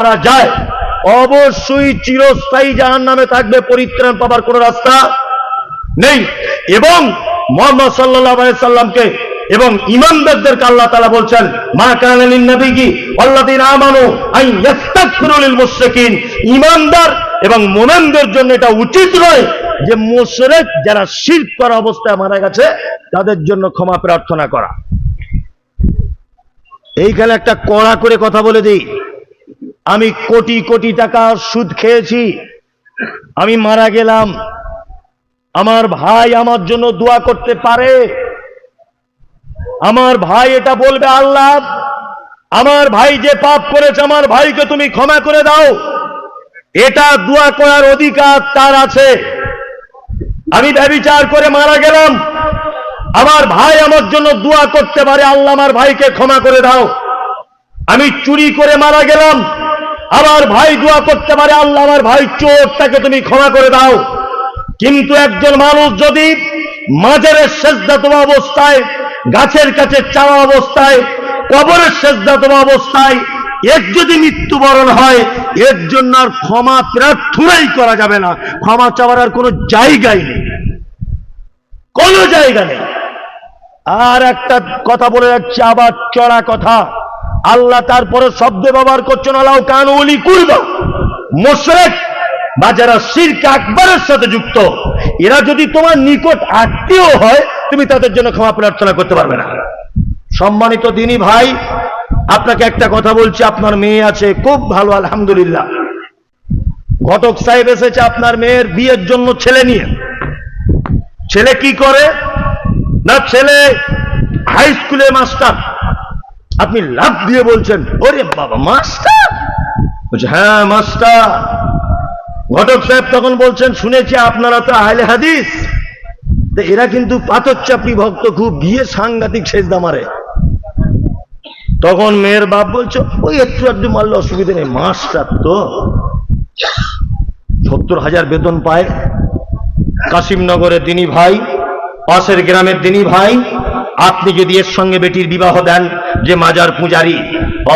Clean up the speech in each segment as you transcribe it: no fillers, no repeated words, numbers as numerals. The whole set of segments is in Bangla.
মারা যায় অবশ্যই চিরস্থায়ী জাহান্নামে থাকবে, পরিত্রাণ পাবার কোন রাস্তা নেই। এবং মুহাম্মদ সাল্লাল্লাহু আলাইহি সাল্লামকে এবং ঈমানদারদেরকে আল্লাহ তাআলা বলছেন, মা কানা লিন নবিয়্যি ওয়াল্লাযীনা আমানু আন ইস্তাগফিরু লিল মুশরিকিন, ঈমানদার এবং মুমিনদের জন্য এটা উচিত নয় যে মুশরিক যারা শিরক করা অবস্থায় মারা গেছে তাদের জন্য ক্ষমা প্রার্থনা করা। এইখানে একটা কড়া করে কথা বলে দিই, আমি কোটি কোটি টাকা সুদ খেয়েছি, আমি মারা গেলাম, আমার ভাই আমার জন্য দোয়া করতে পারে, আমার ভাই এটা বলবে, আল্লাহ আমার ভাই যে পাপ করেছে আমার ভাইকে তুমি ক্ষমা করে দাও, এটা দোয়া করার অধিকার তার আছে। আমি ব্যভিচার করে মারা গেলাম, আমার ভাই আমার জন্য দোয়া করতে পারে, আল্লাহ আমার ভাইকে ক্ষমা করে দাও। আমি চুরি করে মারা গেলাম, আমার ভাই দোয়া করতে পারে, আল্লাহ আমার ভাই চোর, তাকে তুমি ক্ষমা করে দাও। কিন্তু একজন মানুষ যদি মাজারের সেজদা দেওয়া অবস্থায়, গাছের কাছে চাওয়া অবস্থায়, কবরের সেজদা দেওয়া অবস্থায় এর যদি মৃত্যুবরণ হয়, এর জন্য আর ক্ষমা প্রার্থনাই করা যাবে না, ক্ষমা চাওয়ার আর কোনো জায়গাই নেই, কোনো জায়গা নেই। আর একটা কথা বলে যাচ্ছে, আবার চড়া কথা, আল্লাহ তারপরে শব্দ ব্যবহার করছেন, আল্লাহ কানু উলি কুরবা, মুশরিক বা যারা শিরক আকবরের সাথে যুক্ত, এরা যদি তোমার নিকট আত্মীয় হয়, তুমি তাদের জন্য ক্ষমা প্রার্থনা করতে পারবে না। সম্মানিত দিনী ভাই, আপনাকে একটা কথা বলছি, আপনার মেয়ে আছে, খুব ভালো, আলহামদুলিল্লাহ। ঘটক সাহেব এসেছে আপনার মেয়ের বিয়ের জন্য ছেলে নিয়ে। ছেলে কি করে না, ছেলে হাই স্কুলে মাস্টার। আপনি লাভ দিয়ে বলছেন, ওরে বাবা মাস্টার? বলছে হ্যাঁ মাস্টার। ঘটক সাহেব তখন বলছেন, শুনেছি আপনারা তো আহলে হাদিস, এরা কিন্তু পাথর চাপড়ি ভক্ত, খুব গিয়ে সাংঘাতিক সেজদা মারে। তখন মেয়ের বাপ বলছে, ওই একটু একটু মারলে অসুবিধা নেই, মাস্টার তো 70,000 বেতন পায়, কাশিমনগরের দিনী ভাই, পাশের গ্রামের দিনী ভাই, আপনি যদি এর সঙ্গে বেটির বিবাহ দেন, যে মাজার পূজারি,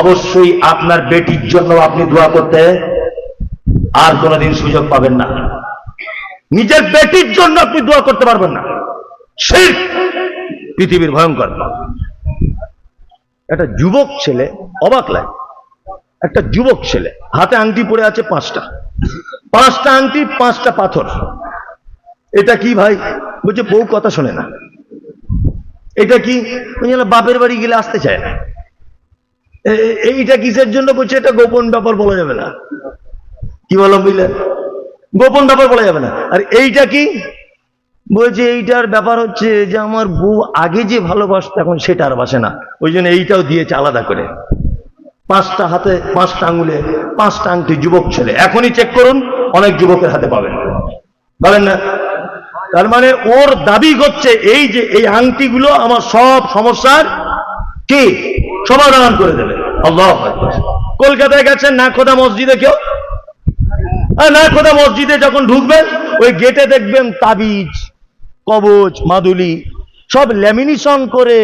অবশ্যই আপনার বেটির জন্য আপনি দোয়া করতে আর কোনোদিন সুযোগ পাবেন না। নিজের বেটির জন্য আপনি দোয়া করতে পারবেন না, শিরক পৃথিবীর ভয়ঙ্কর। একটা যুবক ছেলে, অবাক লাগে, একটা যুবক ছেলে হাতে আংটি পরে আছে 5টা আংটি, 5টা পাথর। এটা কি ভাই? বলছে বউ কথা শোনে না। এটা কি? বাপের বাড়ি গেলে আসতে চায় না। এইটা কিসের জন্য? বলছে এটা গোপন ব্যাপার, বলা যাবে না। কি বলো বুঝলেন? গোপন ব্যাপার বলা যাবে না। আর এইটা কি? বলছে এইটার ব্যাপার হচ্ছে যে আমার বউ আগে যে ভালোবাসত এখন সেটা আর বাসে না, ওই জন্য এইটাও দিয়েছে আলাদা করে। 5টা হাতে 5টা আঙুলে 5টা আংটি। যুবক ছেলে, এখনই চেক করুন, অনেক যুবকের হাতে পাবেন, বলেন না? তার মানে ওর দাবি হচ্ছে এই যে এই আংটিগুলো আমার সব সমস্যার কি সমাধান করে দেবে। আল্লাহু আকবার। কলকাতায় গেছেন না খোদা মসজিদে, কেউ না খোদা মসজিদে যখন ঢুকবেন, ওই গেটে দেখবেন তাবিজ, কবচ, মাদুলি সব ল্যামিনেশন করে,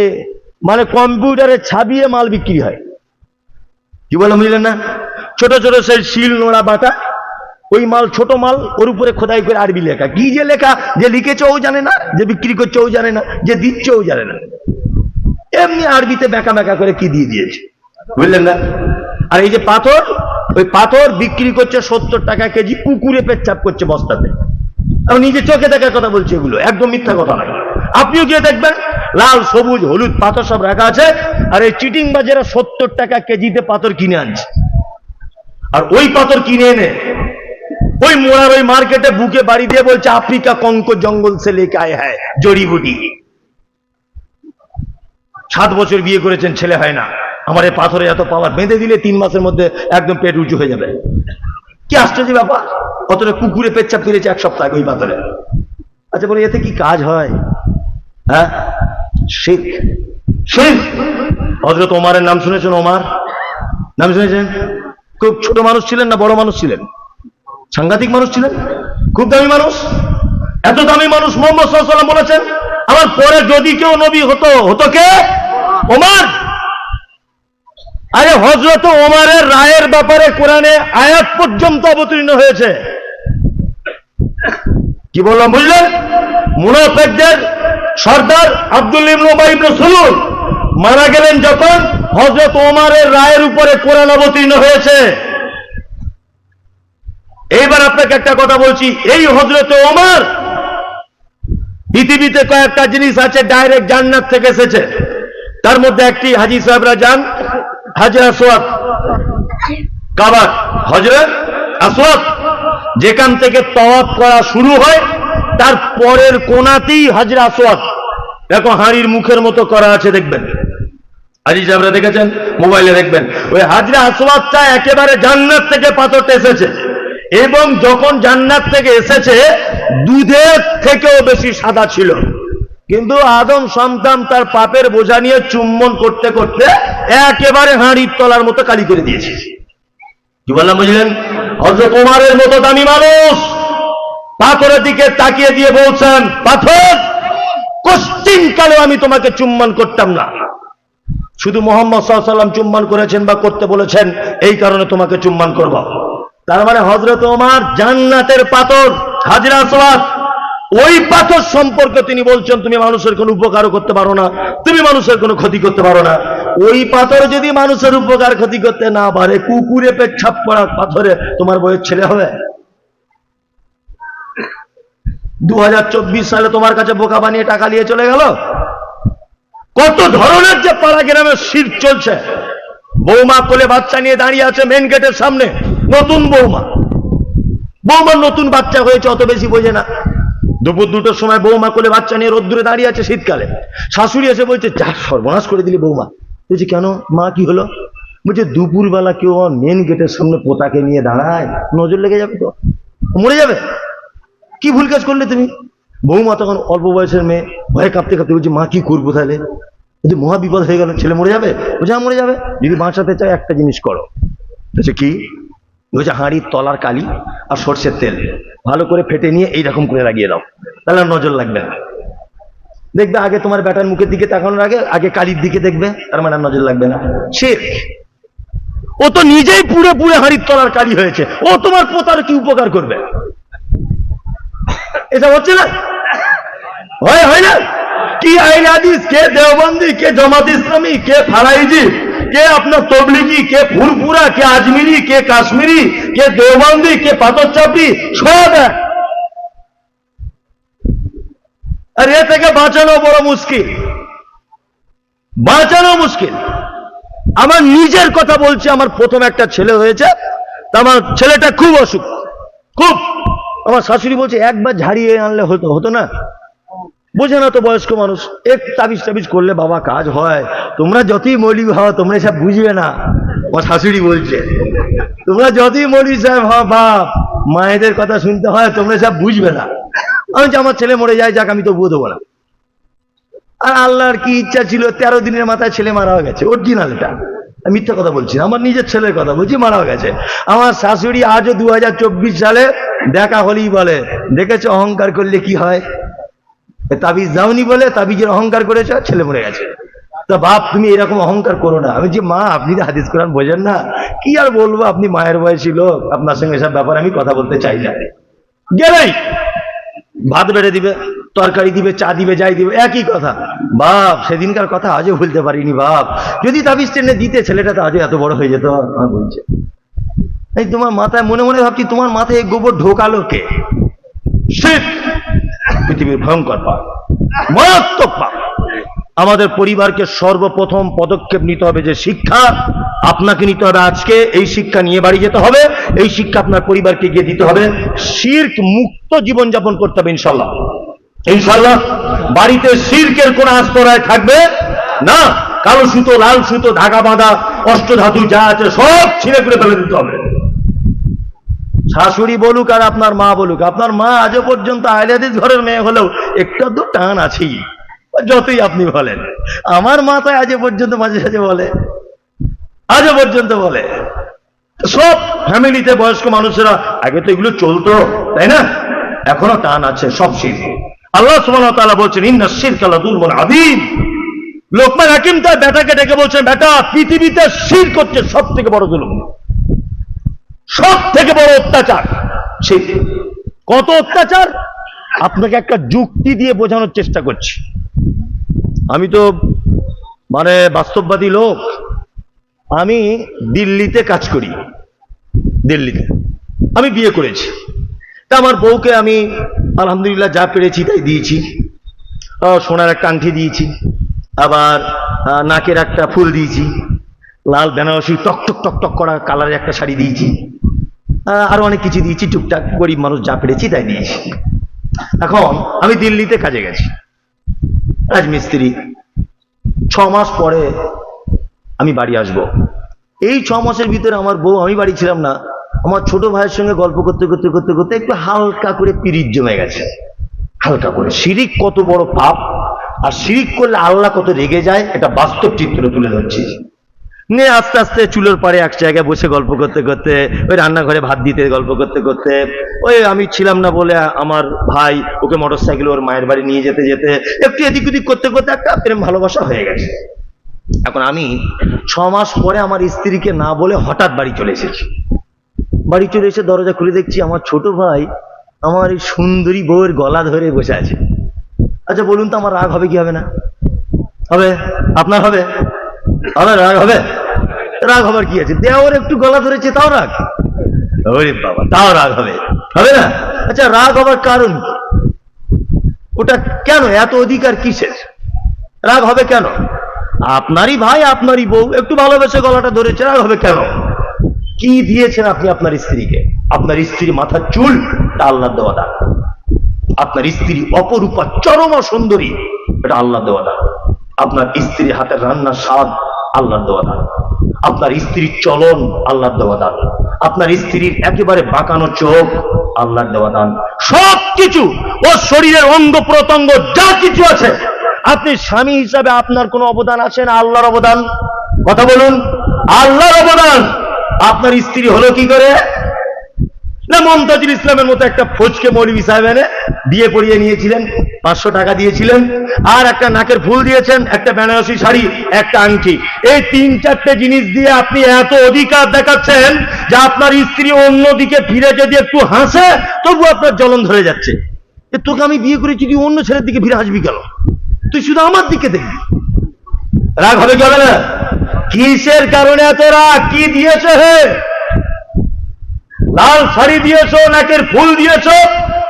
মানে কম্পিউটারে ছাপিয়ে মাল বিক্রি হয়। কি বলে বুঝলেন না? ছোট ছোট সেই শিল নোড়া বাটা, ওই মাল, ছোট মাল, ওর উপরে খোদাই করে আরবি লেখা। কি যে লেখা, যে লিখেছে ও জানে না, যে বিক্রি করছে ও জানে না, যে দিচ্ছে ও জানে না, এমনি আরবিতে বেঁকা বেঁকা করে কি দিয়ে দিয়েছে, বুঝলেন না? আর এই যে পাথর, ওই পাথর বিক্রি করছে 70 টাকা কেজি, কুকুরে পেচ্ছাপ করছে বস্তাতে। আমি নিজে চোখে দেখার কথা বলছি, এগুলো একদম মিথ্যা কথা নয়। আপনিও গিয়ে দেখবেন লাল, সবুজ, হলুদ পাথর সব রাখা আছে। আর এই চিটিং বাজেরা 70 টাকা কেজিতে পাথর কিনে আনছে। আর ওই পাথর কিনে এনে ওই মোড়ার ওই মার্কেটে বুকে বাড়ি দিয়ে বলছে আফ্রিকা কঙ্কো জঙ্গল সে লেকে আয়ে হ্যায় জড়িবুটি। 7 বছর বিয়ে করেছেন, ছেলে হয় না, আমার এই পাথরে এত পাওয়ার, বেঁধে দিলে 3 মাসের মধ্যে একদম পেট উঁচু হয়ে যাবে। কি আশ্চর্য ব্যাপার! অতটা কুকুরে পেচ্ছাপ ফিরেছে 1 সপ্তাহ ওই পাথরে। আচ্ছা বলে এতে কি কাজ হয়? হ্যাঁ, শিরক। শিরক। হযরত ওমরের নাম শুনেছেন? ওমর নাম শুনেছেন? খুব ছোট মানুষ ছিলেন না বড় মানুষ ছিলেন? সাংঘাতিক মানুষ ছিলেন, খুব দামি মানুষ। এত দামি মানুষ মুহাম্মদ সাল্লাল্লাহু আলাইহি ওয়াসাল্লাম বলেছেন আমার পরে যদি কেউ নবী হতো, হতো কে? ওমর। আরে হযরত ওমরের রায়ের ব্যাপারে কোরআনে আয়াত পর্যন্ত অবতীর্ণ হয়েছে। কি বললাম বুঝলেন? মুনাফিকদের সর্দার আব্দুল্লাহ ইবনে উবাই ইবনে সুলুল মারা গেলেন যখন হযরত ওমরের রায়ের উপরে কোরআন অবতীর্ণ হয়েছে। এইবার আপনাকে একটা কথা বলছি, এই হযরত ওমর পৃথিবীতে কয়েকটা জিনিস আছে ডাইরেক্ট জান্নাত থেকে এসেছে। তার মধ্যে একটি হাজী সাহেবরা যান হাজরে আসওয়াদ, কাবা হজরে আসওয়াদ যেখান থেকে তাওয়াফ করা শুরু হয় তার পরের কোণাতেই হাজরে আসওয়াদ দেখো হাঁড়ির মুখের মতো করা আছে, দেখবেন হাজী সাহেবরা দেখেছেন, মোবাইলে দেখবেন। ওই হাজরে আসওয়াদটা একেবারে জান্নাত থেকে পাথরটা এসেছে, এবং যখন জান্নাত থেকে এসেছে দুধের থেকেও বেশি সাদা ছিল, কিন্তু আদম সন্তান তার পাপের বোঝা নিয়ে চুম্বন করতে করতে একেবারে হাঁড়ির তলার মতো কালি করে দিয়েছে। কি বললাম বুঝলেন? হযরত ওমরের মতো দামি মানুষ পাথরের দিকে তাকিয়ে দিয়ে বলছেন, পাথর কোশ্চিন কালে আমি তোমাকে চুম্বন করতাম না, শুধু মুহাম্মদ সাল্লাল্লাহু আলাইহি ওয়াসাল্লাম চুম্বন করেছেন বা করতে বলেছেন এই কারণে তোমাকে চুম্বন করব। তার মানে হযরত ওমর জান্নাতের পাথর হাজরে আসওয়াদ, ওই পাথর সম্পর্কে তিনি বলছেন তুমি মানুষের কোনো উপকারও করতে পারো না, তুমি মানুষের কোনো ক্ষতি করতে পারো না। ওই পাথর যদি মানুষের উপকার ক্ষতি করতে না পারে, কুকুরে পেচ্ছাপ করা পাথরে তোমার বইয়ের ছেলে হবে? 2024 সালে তোমার কাছে বোকা বানিয়ে টাকা নিয়ে চলে গেল। কত ধরনের যে পাড়া গ্রামে শিরক চলছে। বৌমা কোলে বাচ্চা নিয়ে দাঁড়িয়ে আছে মেন গেটের সামনে, নতুন বৌমার নতুন বাচ্চা হয়েছে, অত বেশি বোঝে না। দুপুর 2টোর সময় বৌমা কোলে বাচ্চা নিয়ে রোদ্দুরে দাঁড়িয়ে আছে শীতকালে, শাশুড়ি এসে বলছে যা সর্বনাশ করে দিলি বৌমা। বলছে কেন মা, কি হলো? বলছে দুপুরবেলা কেউ মেন গেটের সামনে পোতাকে নিয়ে দাঁড়ায়, নজর লেগে যাবে তো, মরে যাবে। কি ভুল কাজ করলে তুমি? বৌমা তখন অল্প বয়সের মেয়ে, ভয়ে কাঁপতে কাঁপতে বলছে মা কি করবো তাহলে? যদি মহা বিপদ হয়ে গেল, ছেলে মরে যাবে। বলছে মরে যাবে, যদি বাঁচাতে চাই একটা জিনিস করো। বলছে কি? বলছে হাঁড়ির তলার কালি আর সর্ষের তেল ভালো করে ফেটে নিয়ে এইরকম করে লাগিয়ে দাও, তাহলে নজর লাগবে না। দেখবে আগে তোমার বেটার মুখের দিকে তাকানোর আগে কালির দিকে দেখবে, তার মানে নজর লাগবে না। শিরক। ও তো নিজেই পুড়ে পুড়ে হাঁড়ির তলার কালি হয়েছে, ও তোমার পোতার কি উপকার করবে? এটা হচ্ছে না, হয় না? কি আইন হাদিস, কে দেওবন্দি, কে জামাত ইসলামী, কে ফারাইজি, কে আপনার তবলিগি, কে ফুরফুরা, কে আজমিরি, কে কাশ্মীরি, কে দেওবন্দি, কে পাথর চাপড়ি, সব এক। আর এ থেকে বাঁচানো বড় মুশকিল, বাঁচানো মুশকিল। আমার নিজের কথা বলছি, আমার প্রথম একটা ছেলে হয়েছে, তা আমার ছেলেটা খুব অসুখ, খুব। আমার শাশুড়ি বলছে একবার ঝাড়িয়ে আনলে হতো না, বোঝে না তো বয়স্ক মানুষ, এক তাবিজ টাবিজ করলে বাবা কাজ হয়, তোমরা যতই মৌলী হও তোমরা এসব বুঝবে না। আমার শাশুড়ি বলছে তোমরা যতই মৌলী সাহেব হও বাপ, মায়েদের কথা শুনতে হয়, তোমরা সব বুঝবে না। আমি যে আমার ছেলে মরে যায়, যাক আমি তো বুঝে দেবো না। আর আল্লাহর কি ইচ্ছা ছিল, 13 দিনের মাথায় ছেলে মারা গেছে, অরিজিনাল। এটা মিথ্যা কথা বলছি না, আমার নিজের ছেলের কথা বলছি, মারা গেছে। আমার শাশুড়ি আজও 2024 সালে দেখা হলেই বলে দেখেছো অহংকার করলে কি হয়, তাবিজ দাওনি বলে তাবিজের অহংকার করেছে, ছেলে মরে গেছে। তা বাপ তুমি এরকম অহংকার করো না। আমি যে মা আপনি তো হাদিস কোরআন বোঝেন না, কি আর বলবো, আপনি মায়ের বয়সী লোক, আপনার সঙ্গে সব ব্যাপারে আমি কথা বলতে চাই না। গেলেই ভাত বেড়ে দিবে, তরকারি দিবে, চা দিবে, যাই দিবে, একই কথা। বাপ সেদিনকার কথা আজও ভুলতে পারিনি বাপ, যদি তাবিজ টেনে দিতে ছেলেটা তো আজও এত বড় হয়ে যেত। বলছে এই তোমার মাথায়, মনে মনে ভাবছি তোমার মাথায় গোবর ঢোকালো কে? শিরক পৃথিবীর ভয়ঙ্কর পাপ, মারাত্মক পাপ। আমাদের পরিবারকে সর্বপ্রথম পদক্ষেপ নিতে হবে, যে শিক্ষা আপনাকে নিতে হবে। আজকে এই শিক্ষা নিয়ে বাড়ি যেতে হবে, এই শিক্ষা আপনার পরিবারকে গিয়ে দিতে হবে। শিরক মুক্ত জীবনযাপন করতে হবে ইনশাল্লাহ। ইনশাল্লাহ বাড়িতে শিরকের কোন আস্তরায় থাকবে না। কালো সুতো, লাল সুতো, ধাগা বাঁধা, অষ্টধাতু যা আছে সব ছিঁড়ে করে ফেলে দিতে হবে। শাশুড়ি বলুক আর আপনার মা বলুক, আপনার মা আজও পর্যন্ত আহলে হাদিস ঘরের মেয়ে হলেও একটু তো টান আছেই, যতই আপনি বলেন। আমার মাথায় আজও পর্যন্ত মাঝে সাঝে বলে, আজও পর্যন্ত বলে। সব ফ্যামিলিতে বয়স্ক মানুষেরা, আগে তো এগুলো চলতো তাই না, এখনো টান আছে, সব শিরক। আল্লাহ সুবহানাহু ওয়া তাআলা বলছেন ইন্নাশ শিরকা লাযুলমুন আযীম, লোকমান হাকিম তার বেটাকে ডেকে বলছেন, বেটা, পৃথিবীতে শিরক হচ্ছে সব থেকে বড় জুলুম, সব থেকে বড় অত্যাচার। শিরক কত অত্যাচার আপনাকে একটা যুক্তি দিয়ে বোঝানোর চেষ্টা করছি। আমি তো মানে বাস্তববাদী লোক। আমি দিল্লিতে কাজ করি, দিল্লিতে আমি বিয়ে করেছি। তা আমার বউকে আমি আলহামদুলিল্লাহ যা পেরেছি তাই দিয়েছি। সোনার একটা আংটি দিয়েছি, আবার নাকের একটা ফুল দিয়েছি, লাল বেনারসি টকটক টকটক করা কালারের একটা শাড়ি দিয়েছি, আরো অনেক কিছু দিয়েছি, টুকটাক গরিব মানুষ যা পেরেছি তাই দিয়েছি। এখন আমি দিল্লিতে কাজে গেছি, রাজমিস্ত্রি। 6 মাস পরে আমি বাড়ি আসব। এই 6 মাসের ভিতরে আমার বউ, আমি বাড়ি ছিলাম না, আমার ছোট ভাইয়ের সঙ্গে গল্প করতে করতে করতে করতে একটু হালকা করে পিরিত জমে গেছে, হালকা করে। শিরিক কত বড় পাপ, আর শিরিক করলে আল্লাহ কত রেগে যায়, এটা বাস্তব চিত্র তুলে ধরছি। নিয়ে আস্তে আস্তে চুলোর পাড়ে এক জায়গায় বসে গল্প করতে করতে, ওই রান্নাঘরে ভাত দিতে গল্প করতে করতে, ওই আমি ছিলাম না বলে আমার ভাই ওকে মোটরসাইকেল ওর মায়ের বাড়ি নিয়ে যেতে যেতে একটু এদিক ওদিক করতে করতে একটা প্রেম ভালোবাসা হয়ে গেছে। এখন আমি 6 মাস পরে আমার স্ত্রীকে না বলে হঠাৎ বাড়ি চলে এসেছি। বাড়ি চলে এসে দরজা খুলে দেখছি আমার ছোট ভাই আমার এই সুন্দরী বউয়ের গলা ধরে বসে আছে। আচ্ছা বলুন তো, আমার রাগ হবে কি হবে না? হবে? আপনার হবে? আমার রাগ হবে? রাগ হবার কি আছে? দেওয়ার একটু গলা ধরেছে তাও রাগ? ওরে বাবা, তাও রাগ হবে? হবে না? আচ্ছা রাগ হবার কারণ কি? ওটা কেন? এত অধিকার কিসের? রাগ হবে কেন? আপনারই ভাই, আপনারই বউ, একটু ভালোবেসে গলাটা ধরেছে, রাগ হবে কেন? কি দিয়েছেন আপনি আপনার স্ত্রীকে? আপনার স্ত্রী মাথার চুল, তা আল্লাহর দেওয়া দান। আপনার স্ত্রী অপরূপা চরম সুন্দরী, এটা আল্লাহর দেওয়া দান। আপনার স্ত্রীর হাতের রান্নার স্বাদ আল্লাহর দেওয়া দান। আপনার স্ত্রীর চলন আল্লাহর দেওয়া দান। আপনার স্ত্রীর একেবারে বাঁকানো চোখ আল্লাহর দেওয়া দান। সবকিছু, ওর শরীরের অঙ্গ প্রত্যঙ্গ যা কিছু আছে, আপনি স্বামী হিসাবে আপনার কোনো অবদান আছে না? আল্লাহর অবদান। কথা বলুন, আল্লাহর অবদান। আপনার স্ত্রী হলো কি করে? না মমতাজুল ইসলামের মতো একটা ফোজকে মৌলভী সাহেব এনে বিয়ে পড়িয়ে নিয়েছিলেন, 500 টাকা দিয়েছিলেন, আর একটা নাকের ফুল দিয়েছেন, একটা বেনারসি শাড়ি, একটা আংটি। এই 3-4টে জিনিস দিয়ে আপনি এত অধিকার দেখাচ্ছেন যে আপনার স্ত্রী অন্যদিকে ফিরে যদি একটু হাসে তবু আপনার জ্বলন ধরে যাচ্ছে। তোকে আমি বিয়ে করেছি, তুই অন্য ছেলের দিকে ফিরে হাসবি কেন? তুই শুধু আমার দিকে দেখবি। রাগ হবে কি হবে না? কিসের কারণে এত রাগ? কি দিয়েছে? হে, লাল শাড়ি দিয়েছো, নাকের ফুল দিয়েছো,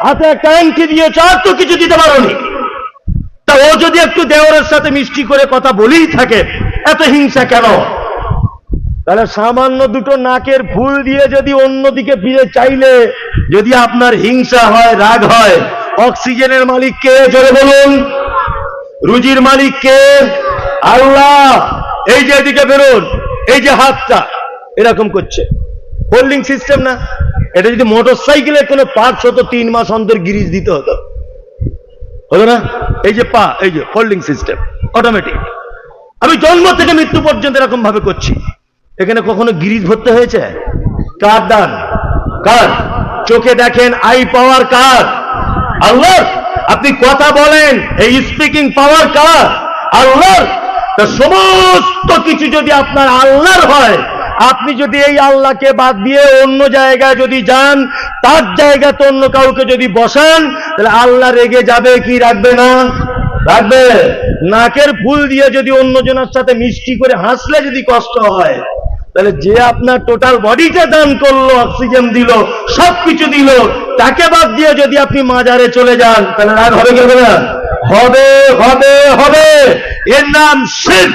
হাতে একটা আংটি দিয়েছো, আর তো কিছু দিতে পারোনি। তা ও যদি একটু দেওরের সাথে মিষ্টি করে কথা বলেই থাকে, এত হিংসা কেন? তাহলে সামান্য দুটো নাকের ফুল দিয়ে যদি অন্যদিকে ফিরে চাইলে যদি আপনার হিংসা হয়, রাগ হয়, অক্সিজেনের মালিক কে? জোরে বলুন। রুজির মালিক কে? আল্লাহ। এই যে এদিকে বেরোন, এই যে হাতটা এরকম করছে, হোল্ডিং সিস্টেম না? এটা যদি মোটর সাইকেলের কোনো পার্টস হতো 3 মাস অন্তর গিরিজ দিতে হতো, হতো না? এই যে পা, এই যে হোল্ডিং সিস্টেম অটোমেটিক। আমি জন্ম থেকে মৃত্যু পর্যন্ত এরকম ভাবে করছি। এখানে কখনো গিরিজ ভরতে হয়েছে? কার দান? কার? চোখে দেখেন, আই পাওয়ার কার? আল্লাহর। আপনি কথা বলেন, এই স্পিকিং পাওয়ার কার? আল্লাহর। তা সমস্ত কিছু যদি আপনার আল্লাহর হয়, আপনি যদি এই আল্লাহকে বাদ দিয়ে অন্য জায়গায় যদি যান, তার জায়গাতে অন্য কাউকে যদি বসান, তাহলে আল্লাহ রেগে যাবে কি রাখবে না? রাখবে। নাকের ফুল দিয়ে যদি অন্যজনের সাথে মিষ্টি করে হাসলে যদি কষ্ট হয়, তাহলে যে আপনার টোটাল বডিটা দান করলো, অক্সিজেন দিল, সবকিছু দিল, তাকে বাদ দিয়ে যদি আপনি মাজারে চলে যান, তাহলে রাগ হবে কি হবে না? হবে, হবে, হবে। এর নাম শিরক।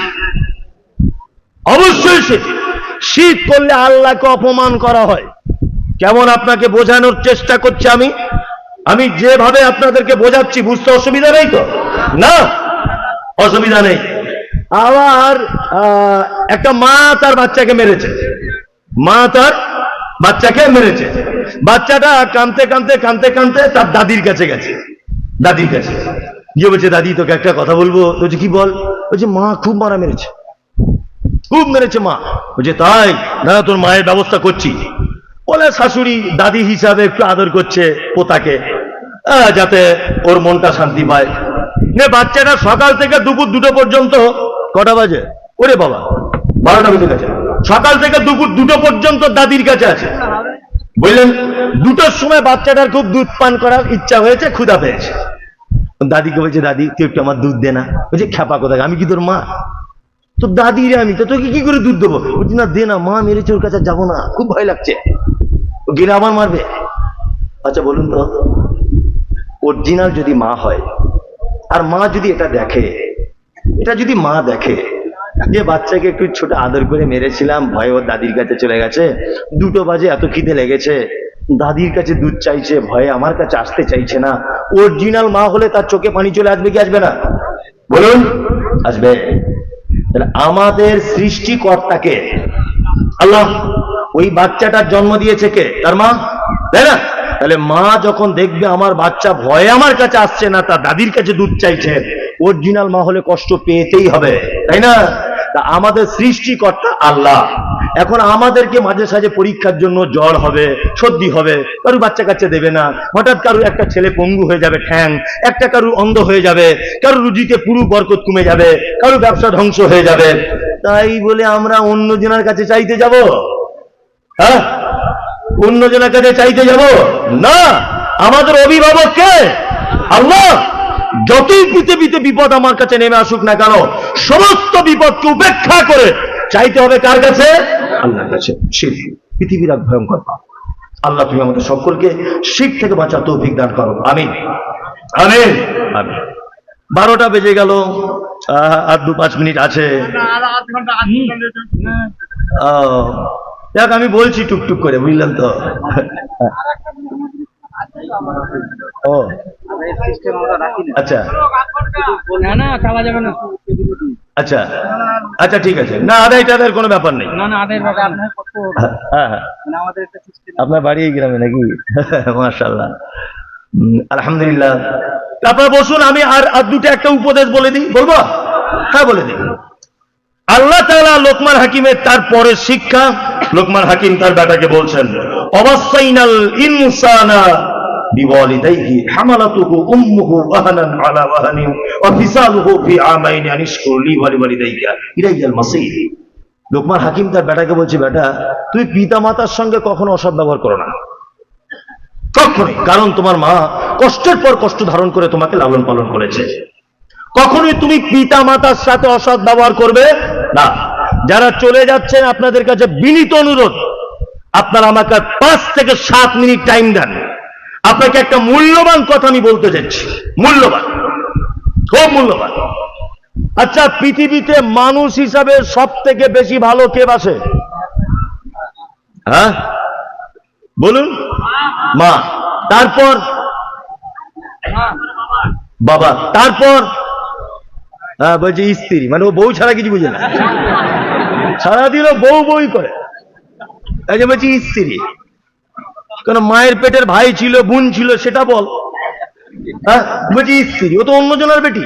অবশ্যই শিরক। শিরক করলে আল্লাহকে অপমান করা হয়। কেমন আপনাকে বোঝানোর চেষ্টা করছি আমি যেভাবে আপনাদেরকে বোঝাচ্ছি, বুঝতে অসুবিধা নেই তো? না, অসুবিধা নেই। আবার একটা মা তার বাচ্চাকে মেরেছে, মা তার বাচ্চাকে মেরেছে। বাচ্চাটা কাঁদতে কাঁদতে কাঁদতে কাঁদতে তার দাদির কাছে গেছে, দাদির কাছে গিয়ে বলছে, দাদি তোকে একটা কথা বলবো। বলছে কি বল? বলছে মা খুব মারা মেরেছে, খুব মেরেছে মা। বলছে তাই? না, তোর মায়ের ব্যবস্থা করছি। বলে শাশুড়ি দাদি হিসাবে একটু আদর করছে পোতাকে, যাতে ওর মনটা শান্তি পায়। বাচ্চাটা সকাল থেকে দুপুর 2টো পর্যন্ত কটা বাজে? ওরে বাবা, 12টা বেজে গেছে। সকাল থেকে দুপুর 2টো পর্যন্ত দাদির কাছে আছে। বললেন 2টোর সময় বাচ্চাটার খুব দুধ পান করার ইচ্ছা হয়েছে, ক্ষুধা পেয়েছে। দাদিকে বলছে, দাদি তুই একটু আমার দুধ দে না। বলছে, খ্যাপা কোথায়, আমি কি তোর মা? তো দাদি রে আমি, তো তোকে কি করে দুধ দেবো? বলছি, না দে না, মা মেরেছে, ওর কাছে যাবো না, খুব ভয় লাগছে, ও গেলে আবার মারবে। আচ্ছা বলুন তো, অরিজিনাল যদি মা হয়, আর মা যদি এটা দেখে, এটা যদি মা দেখে যে বাচ্চাকে একটু ছোট আদর করে মেরেছিলাম, ভয়ে ওর দাদির কাছে চলে গেছে, 2টো বাজে, এত খিদে লেগেছে, দাদির কাছে দুধ চাইছে, ভয়ে আমার কাছে আসতে চাইছে না, অরিজিনাল মা হলে তার চোখে পানি চলে আসবে কি আসবে না? বলুন, আসবে। তাহলে আমাদের সৃষ্টিকর্তাকে আল্লাহ, ওই বাচ্চাটার জন্ম দিয়েছে কে? তার মা, তাই না? তাহলে মা যখন দেখবে আমার বাচ্চা ভয়ে আমার কাছে আসছে না, তার দাদির কাছে দুধ চাইছে, অরিজিনাল মা হলে কষ্ট পেতেই হবে, তাই না? তা আমাদের সৃষ্টিকর্তা আল্লাহ। এখন আমাদেরকে মাঝে সাঝে পরীক্ষার জন্য জ্বর হবে, সর্দি হবে, কারু বাচ্চা কাচ্চা দেবে না, হঠাৎ কারু একটা ছেলে পঙ্গু হয়ে যাবে ঠ্যাং, একটা কারু অন্ধ হয়ে যাবে, কারু রুজিতে পুরো বরকত কমে যাবে, কারু ব্যবসা ধ্বংস হয়ে যাবে, তাই বলে আমরা অন্যজনের কাছে চাইতে যাব? হ্যাঁ, অন্যজনের কাছে চাইতে যাব না। আমাদের অভিভাবক কে? আল্লাহ। যতই পৃথিবীতে বিপদ আমার কাছে নেমে আসুক না কেন, সমস্ত বিপদকে উপেক্ষা করে চাইতে হবে কার কাছে? আল্লাহর কাছে। শিরক পৃথিবীর এক ভয়ঙ্কর পাপ। আল্লাহ তুমি আমাদের সকলকে শিরক থেকে বাঁচার তৌফিক দান করো, আমিন আমিন আমিন। 12টা বেজে গেল, আর 2-5 মিনিট আছে। দেখ আমি বলছি টুকটুক করে, বুঝলেন তো? ও আচ্ছা আচ্ছা আচ্ছা, ঠিক আছে। না আদায় টাদায়ের কোনো ব্যাপার নেই। হ্যাঁ হ্যাঁ, আপনার বাড়ি এই গ্রামে নাকি? মাশাআল্লাহ, আলহামদুলিল্লাহ। তারপর বসুন, আমি আর 2টা একটা উপদেশ বলে দিই। বলবো? হ্যাঁ বলে দিই। আল্লাহ তাআলা লোকমান হাকিমের তারপরে শিক্ষা, লোকমান হাকিম তার বেটাকে বলছেন, অবাসাইনাল ইনসানা বিওয়ালিদাইহি হামালাতুহু উম্মুহু ওয়াহানান আলা ওয়াহানিন ওয়া ফিসালুহু ফি আমাইনি আনিশকুর লি ওয়া লিওয়ালিদাইকা ইলাইয়াল মাসীর। লোকমান হাকিম তার বেটাকে বলছে, বেটা তুই পিতা মাতার সঙ্গে কখনো অসৎ ব্যবহার করো না, কখনোই। কারণ তোমার মা কষ্টের পর কষ্ট ধারণ করে তোমাকে লালন পালন করেছে। কখনোই তুমি পিতা মাতার সাথে অসৎ ব্যবহার করবে না। যারা চলে যাচ্ছেন আপনাদের কাছে বিনীত অনুরোধ, আপনারা আমাকে 5 থেকে 7 মিনিট টাইম দেন। আপনাকে একটা মূল্যবান কথা আমি বলতে যাচ্ছি, মূল্যবান, খুব মূল্যবান। আচ্ছা, পৃথিবীতে মানুষ হিসাবে সব থেকে বেশি ভালো কে বাসে? হ্যাঁ বলুন? মা, তারপর বাবা, তারপর হ্যাঁ বলছে স্ত্রী, মানে ও বউ ছাড়া কিছু বুঝে না, সারাদিনও বউ বই করে। এই যে বলছি স্ত্রী, কেন মায়ের পেটের ভাই ছিল, বোন ছিল, সেটা বল। হ্যাঁ বলছি স্ত্রী, ও তো অন্যজনের বেটি,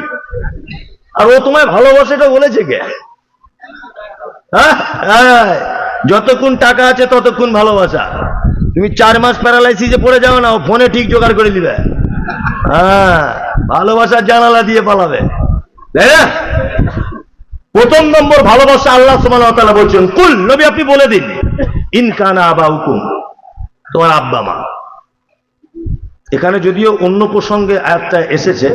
আর ও তোমায় ভালোবাসে, এটা বলেছে কে? হ্যাঁ, যতক্ষণ টাকা আছে ততক্ষণ ভালোবাসা। তুমি 4 মাস প্যারালাইসিসে পড়ে যাও না, ও ফোনে ঠিক জোগাড় করে দিবে। হ্যাঁ, ভালোবাসার জানালা দিয়ে পালাবে, তাই না? প্রথম নম্বর ভালোবাসা আল্লাহ সুবহানাহু ওয়া তাআলা বলছেন, কুল, নবী আপনি বলে দিন, ইন কানা আবাউকুম, তোমার আব্বা মা। এখানে যদিও অন্য প্রসঙ্গে আয়াতটা এসেছে,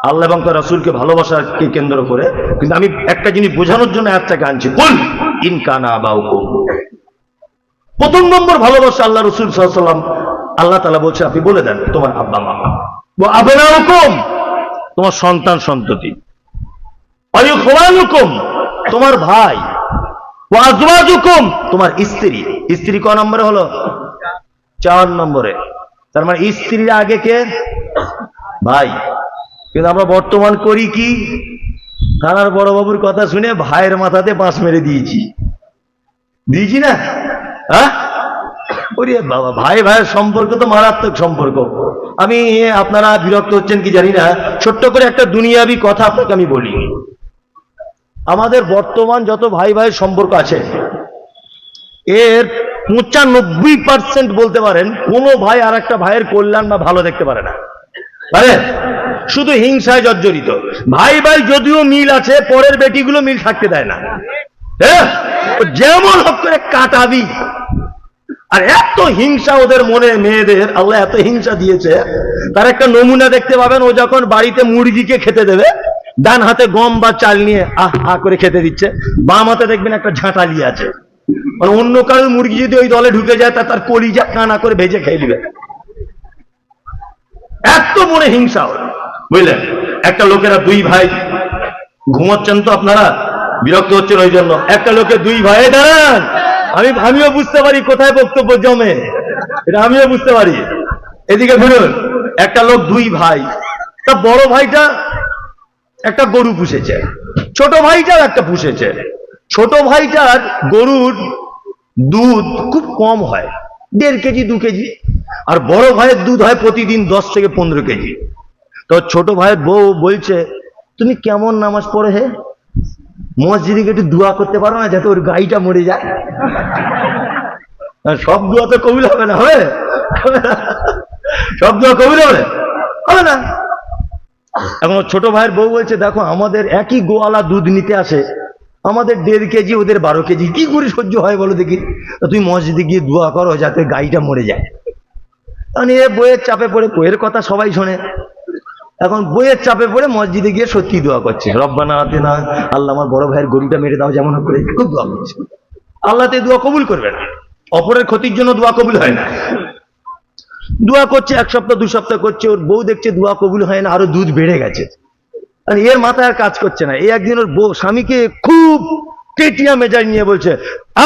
আল্লাহ এবং তার রাসূলকে ভালোবাসাকে কেন্দ্র করে, কিন্তু আমি একটা জিনিস বোঝানোর জন্য আয়াতটাকে আনছি। কুল ইন কানা আবাউকুম, প্রথম নম্বর ভালোবাসা আল্লাহ রাসূল সাল্লাল্লাহু আলাইহি ওয়াসাল্লাম, আল্লাহ তাআলা বলছে আপনি বলে দেন তোমার আব্বা মা। ওয়া আবনাউকুম, তোমার সন্তান সন্ততি। ওয়া ইখওয়ানুকুম, তোমার ভাই। ওয়া আজওয়াজুকুম, তোমার স্ত্রী। স্ত্রী ক নম্বরে হলো? 4 নম্বরে। তার মানে স্ত্রীর আগে কে? ভাই। কিন্তু আমরা বর্তমান করি কি, থানার বড় বাবুর কথা শুনে ভাইয়ের মাথাতে বাঁশ মেরে দিয়েছি, দিয়েছি না? হ্যাঁ, ওরে বাবা, ভাই ভাইয়ের সম্পর্ক তো মারাত্মক সম্পর্ক। আমি, আপনারা বিরক্ত হচ্ছেন কি জানি না, ছোট্ট করে একটা দুনিয়াবি কথা আপনাকে আমি বলি। আমাদের বর্তমান যত ভাই ভাইয়ের সম্পর্ক আছে, এর 95% বলতে পারেন কোনো ভাই আর একটা ভাইয়ের কল্যাণ বা ভালো দেখতে পারে না। পারে? শুধু হিংসায় জর্জরিত। ভাই ভাই যদিও মিল আছে, পরের বেটিগুলো মিল থাকতে দেয় না। হ্যাঁ, যেমন হোক করে কাটাবি। আর এত হিংসা ওদের মনে, মেয়েদের আল্লাহ এত হিংসা দিয়েছে। তার একটা নমুনা দেখতে পাবেন, ও যখন বাড়িতে মুরগিকে খেতে দেবে, ডান হাতে গম বা চাল নিয়ে আহ আহ করে খেতে দিচ্ছে, বাম হাতে দেখবেন একটা ঝাঁটালি আছে। মানে অন্য কারোর মুরগি যদি ওই দলে ঢুকে যায়, তার কলিজা কানা করে ভেজে খেয়ে দিবে। এত মনে হিংসা ওর, বুঝলেন? একটা লোকেরা দুই ভাই, ঘুমাচ্ছেন তো আপনারা, বিরক্ত হচ্ছেন ওই জন্য। একটা লোকে দুই ভাই, দাঁড়ান, আমিও বুঝতে পারি কোথায় বক্তব্য জমে, এটা আমিও বুঝতে পারি। এদিকে ফিরুন। একটা লোক দুই ভাই, তা বড় ভাইটা একটা গরু পুষেছে, ছোট ভাইটার একটা পুষেছে। ছোট ভাইটার গরুর দুধ খুব কম হয়, 1.5 কেজি 2 কেজি, আর বড় ভাইয়ের দুধ হয় প্রতিদিন 10 থেকে 15 কেজি। তো ছোট ভাইয়ের বউ বলছে, তুমি কেমন নামাজ পড়ে হে, মসজিদে একটু দোয়া করতে পারো না যাতে ওর গাইটা মরে যায়? সব দোয়া তো কবুল হবে না, হবে? সব দোয়া কবুল হবে না। এখন ছোট ভাইয়ের বউ বলছে, দেখো আমাদের একই গোয়ালা দুধ নিতে আসে, আমাদের 1.5 কেজি ওদের 12 কেজি, কি করে সহ্য হয় বলো দেখি? তুমি মসজিদে গিয়ে দোয়া করো যাতে গাইটা মরে যায়। তখন এ বইয়ের চাপে পড়ে, বইয়ের কথা সবাই শোনে, এখন বইয়ের চাপে পড়ে মসজিদে গিয়ে সত্যি দোয়া করছে, রব্বানা আতিনা, আল্লাহ আমার বড় ভাইয়ের গরুটা মেরে দাও যেমন করে, খুব দোয়া করছে। আল্লাহ তো দোয়া কবুল করবে না, অপরের ক্ষতির জন্য দোয়া কবুল হয় না। দোয়া করছে, 1 সপ্তাহ 2 সপ্তাহ করছে, ওর বউ দেখছে দোয়া কবুল হয় না, আরো দুধ বেড়ে গেছে। আর এর মাথায় আর কাজ করছে না। এই একদিন ওর বউ স্বামীকে খুব টেটিয়া মেজাজ নিয়ে বলছে,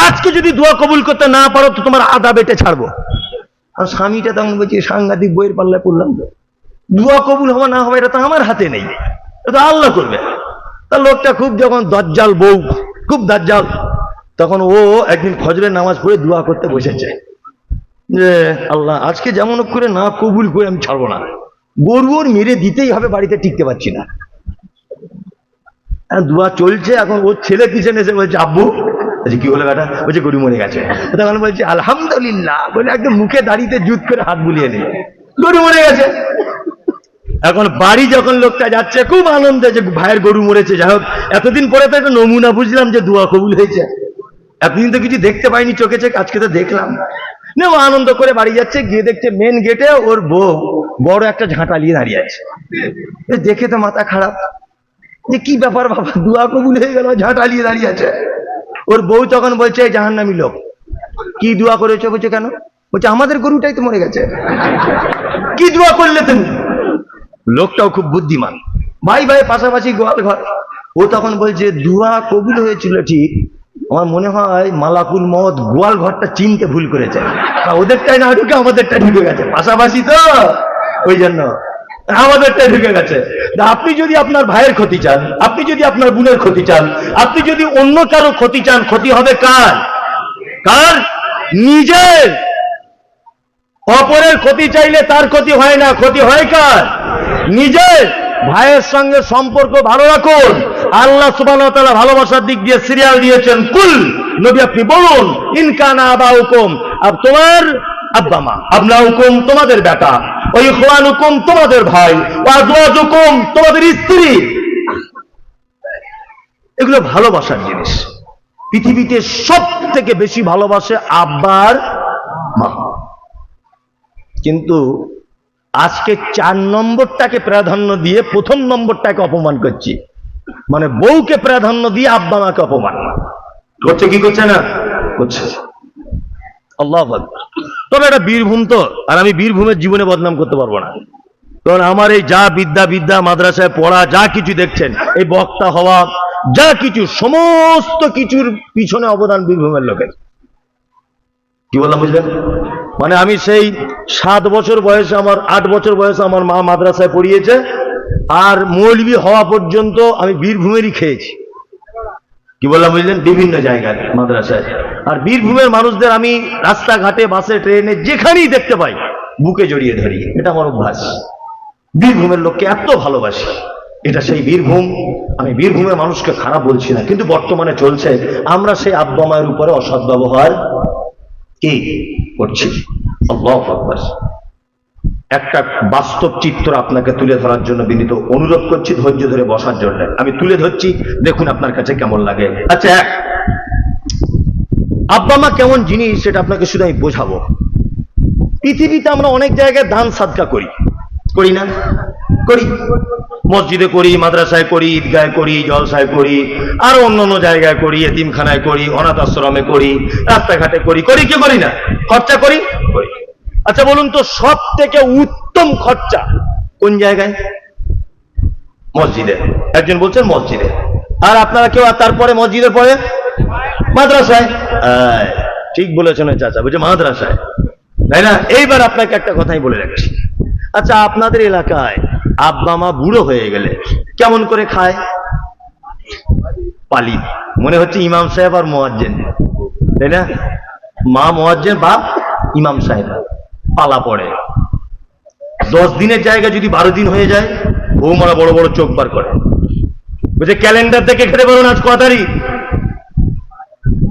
আজকে যদি দোয়া কবুল করতে না পারো তো তোমার আদা বেটে ছাড়বো। আর স্বামীটা তখন বলছে, সাংঘাতিক বইয়ের পাল্লায় পড়লাম তো, দোয়া কবুল হবে না হবে এটা তো আমার হাতে নেই, এটা আল্লাহ করবে। তা লোকটা খুব যখন দাজ্জাল বউ, খুব দাজ্জাল, তখন ও একদিন ফজরের নামাজ পড়ে দোয়া করতে বসেছে যে আল্লাহ আজকে যেমন করে না কবুল করে আমি ছাড়বো না, গরু ওর মেরে দিতেই হবে, বাড়িতে টিকতে পারছি না। দোয়া চলছে, এখন ওর ছেলে পিছনে এসে বলছে, আব্বু কি হলো বেটা? বলছে গরু মরে গেছে। তখন বলছে আলহামদুলিল্লাহ বলে একদম মুখে দাঁড়িয়ে জুত করে হাত বুলিয়ে নিল, গরু মরে গেছে। এখন বাড়ি যখন লোকটা যাচ্ছে খুব আনন্দে যে ভাইয়ের গরু মরেছে, যাই হোক এতদিন পরে তো একটা নমুনা বুঝলাম যে দোয়া কবুল হয়েছে। এতদিন তো কিছু দেখতে পাইনি চোখে চোখে, আজকে তো দেখলাম। না, ও আনন্দ করে বাড়ি যাচ্ছে, গিয়ে দেখছে মেন গেটে ওর বউ বড় একটা ঝাঁটা নিয়ে দাঁড়িয়ে আছে। দেখে তো মাথা খারাপ, যে কি ব্যাপার বাবা, দোয়া কবুল হয়ে গেল, ঝাঁটা নিয়ে দাঁড়িয়ে আছে। ওর বউ তখন বলছে, জাহান্নামী লোক, কি দোয়া করেছো? বলছে কেন? বলছে আমাদের গরুটাই তো মরে গেছে, কি দোয়া করলে তুমি? লোকটাও খুব বুদ্ধিমান, ভাই ভাই পাশাপাশি গোয়াল ঘর। ও তখন বলছে, দোয়া কবুল হয়েছিল ঠিক, আমার মনে হয় মালাকুল মওত গোয়াল ঘরটা চিনতে ভুল করেছে, ওদেরটাই না ঢুকে আমাদেরটা ঢুকে গেছে, পাশাপাশি তো ওই জন্য আমাদেরটাই ঢুকে গেছে। আপনি যদি আপনার ভাইয়ের ক্ষতি চান, আপনি যদি আপনার বোনের ক্ষতি চান, আপনি যদি অন্য কারো ক্ষতি চান, ক্ষতি হবে কার? কার? নিজের। অপরের ক্ষতি চাইলে তার ক্ষতি হয় না, ক্ষতি হয় কার? নিজের। ভাইয়ের সঙ্গে সম্পর্ক ভালো রাখুন। আল্লাহ সুবহানাহু ওয়া তাআলা ভালোবাসার দিক দিয়ে সিরিয়াল দিয়েছেন, কুল, নবী আপনি বলুন, ইন কানা আবাউকুম, তোমার আব্বা মা, আবনাউকুম তোমাদের বেটা, ওয়া ইখওয়ানুকুম তোমাদের ভাই, ওয়া আজওয়াজুকুম তোমাদের স্ত্রী। এগুলো ভালোবাসার জিনিস। পৃথিবীতে সব থেকে বেশি ভালোবাসে আব্বার মা। কিন্তু আজকে 4 নম্বরটাকে প্রাধান্য দিয়ে 1ম নম্বরটাকে অপমান করছি, মানে বউকে প্রাধান্য দিয়ে আব্বা মাকে অপমান করছে। কি করছে না? করছে। আল্লাহু আকবার। তবে এটা বীরভূম তো, আর আমি বীরভূমের জীবনে বদনাম করতে পারবো না, কারণ আমার এই যা বিদ্যা মাদ্রাসায় পড়া, যা কিছু দেখছেন, এই বক্তা হওয়া, যা কিছু, সমস্ত কিছুর পিছনে অবদান বীরভূমের লোকের। কি বললাম বুঝলেন? মানে আমি সেই 7 বছর বয়সে, আমার 8 বছর বয়সে আমার মা মাদ্রাসায় পড়িয়েছে, আর মৌলবি হওয়া পর্যন্ত আমি বীরভূমেরই খেয়েছি। কি বললাম বুঝলেন? বিভিন্ন জায়গায় মাদ্রাসায়। আর বীরভূমের মানুষদের আমি রাস্তাঘাটে, বাসে, ট্রেনে যেখানেই দেখতে পাই বুকে জড়িয়ে ধরি, এটা আমার অভ্যাস। বীরভূমের লোককে এত ভালোবাসি, এটা সেই বীরভূম। আমি বীরভূমের মানুষকে খারাপ বলছি না, কিন্তু বর্তমানে চলছে আমরা সেই আব্বা মায়ের উপরে অসৎ ব্যবহার কি করছি। আল্লাহু আকবার। একটা বাস্তব চিত্র আপনাকে তুলে ধরার জন্য বিনীত অনুরোধ করছি, ধৈর্য ধরে বসার জন্য। আমি তুলে ধরছি, দেখুন আপনার কাছে কেমন লাগে। আচ্ছা, আব্বা মা কেমন জিনিস সেটা আপনাকে শুধু আমি বোঝাবো। পৃথিবীতে আমরা অনেক জায়গায় দান সাদকা করি, করি না? করি, মসজিদে করি, মাদ্রাসায় করি, ঈদগায় করি, জলসায় করি, আরো অন্যান্য জায়গায় করি, এতিমখানায় করি, অনাথ আশ্রমে করি, রাস্তাঘাটে করি, করি কি করি না? খরচা করি, করি। আচ্ছা বলুন তো, সব থেকে উত্তম খরচা কোন জায়গায়? মসজিদে। একজন বলছেন মসজিদে, আর আপনারা কেউ তারপরে মসজিদের পরে মাদ্রাসায়। ঠিক বলেছেন চাচা, বলছে মাদ্রাসায়, তাই না? এইবার আপনাকে একটা কথাই বলে রাখছি। আচ্ছা, আপনাদের এলাকায় আব্বা মা বুড়ো হয়ে গেলে কেমন করে খায়? পালি। মনে হচ্ছে ইমাম সাহেব আর মুয়াজ্জিন, তাই না? মা মুয়াজ্জিন, বাপ ইমাম সাহেব, পালা পড়ে। 10 দিনের জায়গা যদি 12 দিন হয়ে যায়, বৌমারা বড় বড় চোখ বার করে, বলছে ক্যালেন্ডার দেখে খেতে পারো না, আজ কত তারিখ?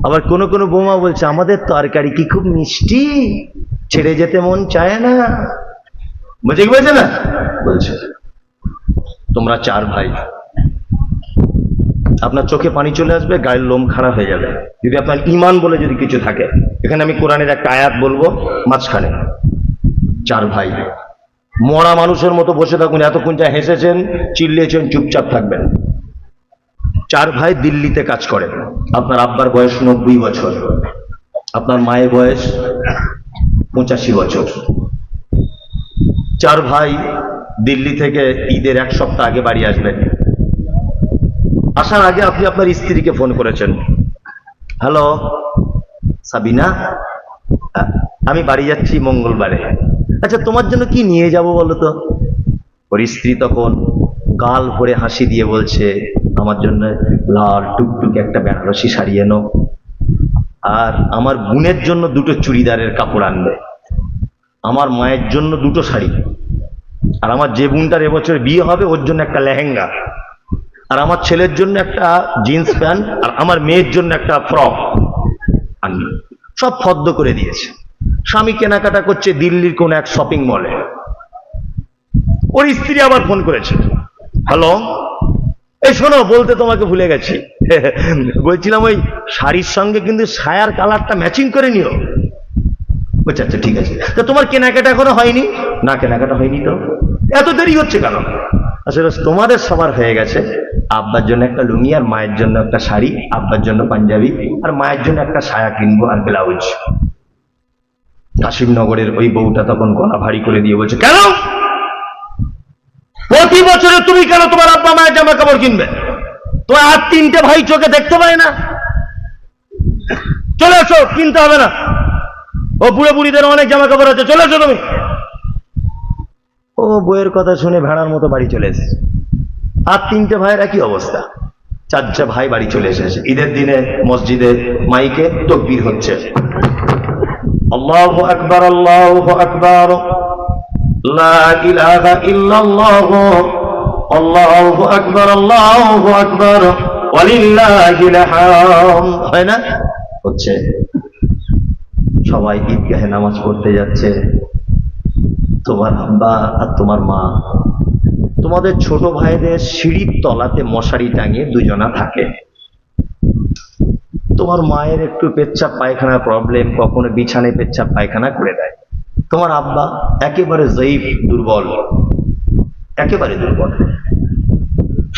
আবার কোন কোন বৌমা বলছে আমাদের তরকারি কি খুব মিষ্টি, ছেড়ে যেতে মন চায় না। বুঝে কি বলছে না? বলছে তোমরা 4 ভাই, আপনার চোখে পানি চলে আসবে, গায়ের লোম খাড়া হয়ে যাবে যদি আপনার ঈমান বলে যদি কিছু থাকে। এখানে আমি কোরআনের একটা আয়াত বলবো মাঝখানে। 4 ভাই, মরা মানুষের মতো বসে থাকুন, এতক্ষণ যা হেসেছেন চিল্লিয়েছেন, চুপচাপ থাকবেন। 4 ভাই দিল্লিতে কাজ করেন। আপনার আব্বার বয়স 90 বছর, আপনার মায়ের বয়স 85 বছর। 4 ভাই দিল্লি থেকে ঈদের 1 সপ্তাহ আগে বাড়ি আসবেন। আসার আগে আপনি আপনার স্ত্রীকে ফোন করেছেন, হ্যালো সাবিনা, আমি বাড়ি যাচ্ছি মঙ্গলবারে, আচ্ছা তোমার জন্য কি নিয়ে যাব বলো তো? ওর স্ত্রী তখন গাল ভরে হাসি দিয়ে বলছে, আমার জন্য লাল টুকটুকে একটা বেনারসি শাড়ি এনো, আর আমার বোনের জন্য 2টো চুড়িদারের কাপড় আনবে, আমার মায়ের জন্য 2টো শাড়ি, আর আমার যে বোনটার এবছর বিয়ে হবে ওর জন্য একটা লেহেঙ্গা, আর আমার ছেলের জন্য একটা জিন্স প্যান্ট, আর আমার মেয়ের জন্য একটা ফ্রক আনবে। সব ফদ্দ করে দিয়েছে। স্বামী কেনাকাটা করছে দিল্লির কোন এক শপিং মলে। ওর স্ত্রী আবার ফোন করেছে, হ্যালো, এই শোনো, বলতে তোমাকে ভুলে গেছি, বলছিলাম ওই শাড়ির সঙ্গে কিন্তু সায়ার কালারটা ম্যাচিং করে নিও। বলছে আচ্ছা ঠিক আছে। তা তোমার কেনাকাটা এখনো হয়নি? না, কেনাকাটা হয়নি। তো এত দেরি হচ্ছে কেন? আসলে তোমাদের সবার হয়ে গেছে। আব্বার জন্য একটা লুঙ্গি, আর মায়ের জন্য একটা শাড়ি, আব্বার জন্য পাঞ্জাবি, আর মায়ের জন্য একটা সায়া কিনবো আর ব্লাউজ। কাশিমনগরের ওই বউটা তখন গলা ভারী করে দিয়ে বলছে, কেন প্রতি বছরে তুমি কেন তোমার আব্বা মায়ের জামা কাপড় কিনবে? তোমার আর 3টে ভাই চোখে দেখতে পায় না? চলে এসো, কিনতে হবে না, ও বুড়ো বুড়িদের অনেক জামা কাপড় আছে, চলে এসো তুমি। ও বইয়ের কথা শুনে ভেড়ার মতো বাড়ি চলে এসেছে। আর 3টে ভাইয়ের একই অবস্থা। 4টে ভাই বাড়ি চলে এসেছে। ঈদের দিনে মসজিদে মাইকে তাকবীর হচ্ছে, আল্লাহু আকবার, আল্লাহু আকবার, লা ইলাহা ইল্লাল্লাহ, আল্লাহু আকবার, আল্লাহু আকবার, ওয়ালিল্লাহিল হামদ। হয় না? হচ্ছে। সবাই ঈদগাহে নামাজ পড়তে যাচ্ছে। তোমার আব্বা আর তোমার মা, তোমাদের ছোট ভাইদের সিঁড়ির তলাতে মশারি টাঙিয়ে 2জনা থাকে। তোমার মায়ের একটু পেচ্ছাপ পায়খানার প্রবলেম, কখনো বিছানায় পেচ্ছাপ পায়খানা করে দেয়। তোমার আব্বা একেবারে জয়ীফ, দুর্বল, একেবারে দুর্বল।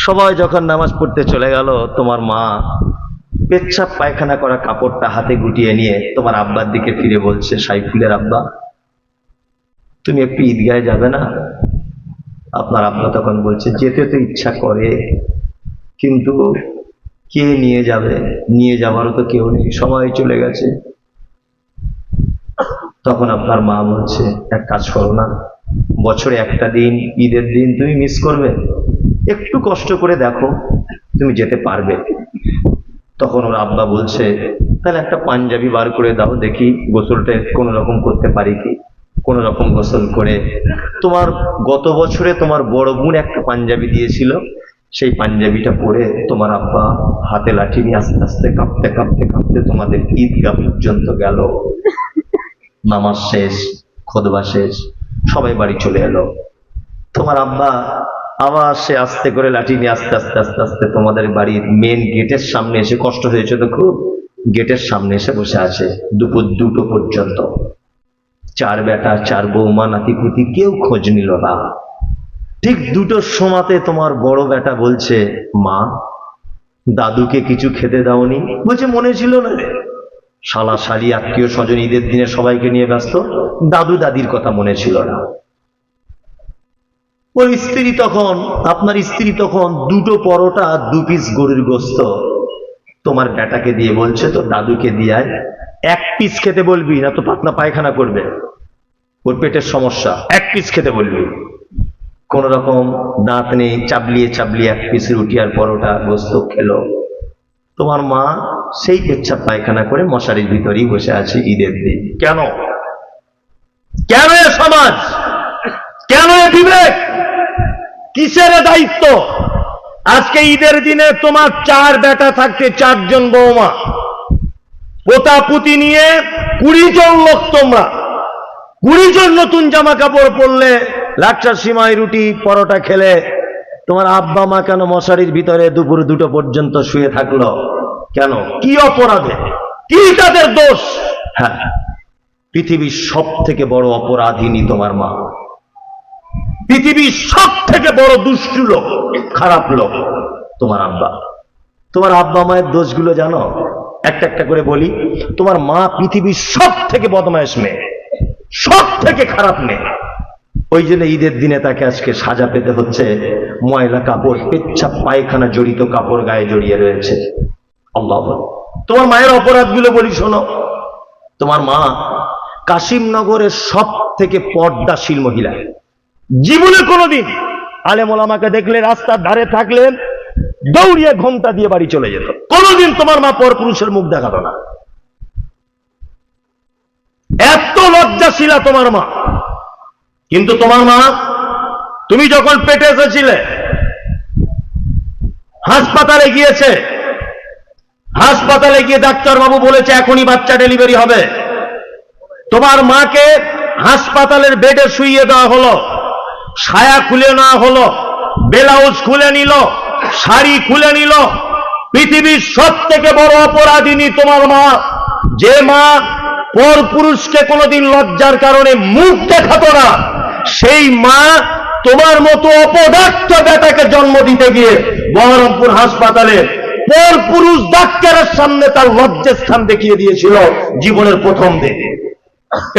সবাই যখন নামাজ পড়তে চলে গেল, তোমার মা পেচ্ছাপ পায়খানা করা কাপড়টা হাতে গুটিয়ে নিয়ে তোমার আব্বার দিকে ফিরে বলছে, সাইফুলের আব্বা, তুমি একটু ঈদগাহে যাবে না? আপনার আব্বা তখন বলছে, যেতে তো ইচ্ছা করে, কিন্তু কে নিয়ে যাবে? নিয়ে যাবারও তো কেউ নেই, সবাই চলে গেছে। তখন আপনার মা বলছে, এক কাজ করো না, বছরে একটা দিন, ঈদের দিন তুমি মিস করবে, একটু কষ্ট করে দেখো তুমি যেতে পারবে। তখন ওর আব্বা বলছে, তাহলে একটা পাঞ্জাবি বার করে দাও দেখি, গোসলটা কোনো রকম করতে পারি কি। কোন রকম গোসল করে, তোমার গত বছরে তোমার বড় বোন একটা পাঞ্জাবি দিয়েছিল, সেই পাঞ্জাবিটা পরে তোমার আব্বা হাতে লাঠি নিয়ে আস্তে আস্তে কাঁপতে কাঁপতে কাঁপতে তোমাদের ঈদগাহ পর্যন্ত গেল। নামাজ শেষ, খুতবা শেষ, সবাই বাড়ি চলে এলো। তোমার আব্বা আবার সে আস্তে করে লাঠি নিয়ে আস্তে আস্তে আস্তে আস্তে তোমাদের বাড়ির মেন গেটের সামনে এসে, কষ্ট হয়েছে তো খুব, গেটের সামনে এসে বসে আছে দুপুর 2টো পর্যন্ত। 4 বেটা 4 বৌমা নাতিপুতি কেউ খোঁজ নিল না। ঠিক 2টোর সময়তে তোমার বড় বেটা বলছে, মা দাদুকে কিছু খেতে দাওনি? বলছে মনে ছিল না রে, শালা শালি আত্মীয় স্বজন ঈদের দিনে সবাইকে নিয়ে ব্যস্ত, দাদু দাদির কথা মনে ছিল না। ওই স্ত্রী তখন, আপনার স্ত্রী তখন 2টো পরোটা 2 পিস গরুর গোস্ত তোমার বেটাকে দিয়ে বলছে, তো দাদুকে দিয়ে 1 পিস খেতে বলবি, না তো পাতলা পায়খানা করবে, ওর পেটের সমস্যা, 1 পিস খেতে বলবি। কোন রকম দাঁত নেই, চাবলিয়ে চাবলিয়ে 1 পিস রুটি আর পরোটা গোস্ত খেলো। তোমার মা সেই পেচ্ছাপ পায়খানা করে মশারির ভিতরেই বসে আছে ঈদের দিন। কেন? কেন এ সমাজ? কেন এ বিবেক? কিসের দায়িত্ব? আজকে ঈদের দিনে তোমার 4 বেটা থাকতে 4 জন বৌমা, পোতা পুতি নিয়ে 20 জন লোক, তোমরা 20 জন নতুন জামা কাপড় পরলে, লাচ্ছা সিমাই রুটি পরোটা খেলে, তোমার আব্বা মা কেন মশারির ভিতরে দুপুর 2টো পর্যন্ত শুয়ে থাকলো? কেন? কি অপরাধে? কি তাদের দোষ? হ্যাঁ, পৃথিবীর সব থেকে বড় অপরাধিনী তোমার মা, পৃথিবীর সব থেকে বড় দুষ্টু লোক, খারাপ লোক তোমার আব্বা। তোমার আব্বা মায়ের দোষগুলো জানো? একটা একটা করে বলি। তোমার মা পৃথিবীর সব থেকে বদমাইশ মেয়ে, সব থেকে খারাপ মেয়ে। ওই জন্য ঈদের দিনে তাকে আজকে সাজা পেতে হচ্ছে, ময়লা কাপড়, পেচ্ছাপ পায়খানা জড়িত কাপড় গায়ে জড়িয়ে রয়েছে। আল্লাহ। তোমার মায়ের অপরাধগুলো বলি শোনো। তোমার মা কাশিমনগরের সব থেকে পর্দাশীল মহিলা। জীবনে কোনোদিন আলেম ওলামাকে দেখলে রাস্তার ধারে থাকলেন দৌড়িয়ে ঘোমটা দিয়ে বাড়ি চলে যেত। কোনোদিন তোমার মা পরপুরুষের মুখ দেখাতো না। এত লজ্জাশীলা তোমার মা। কিন্তু তোমার মা, তুমি যখন পেটে এসেছিলে, হাসপাতালে গিয়েছে, হাসপাতালে গিয়ে ডাক্তারবাবু বলেছে এখনই বাচ্চা ডেলিভারি হবে। তোমার মাকে হাসপাতালের বেডে শুইয়ে দেওয়া হলো, সায়া খুলে নেওয়া হলো, ব্লাউজ খুলে নিল, শাড়ি খুলে নিল। পৃথিবীর সব থেকে বড় অপরাধিনী তোমার মা, যে মা পর পুরুষকে কোনোদিন লজ্জার কারণে মুখ দেখাতো না, সেই মা তোমার মতো অপদার্থ বেটাকে জন্ম দিতে গিয়ে বহরমপুর হাসপাতালে পর পুরুষ ডাক্তারের সামনে তার লজ্জার স্থান দেখিয়ে দিয়েছিল জীবনের প্রথম দিন।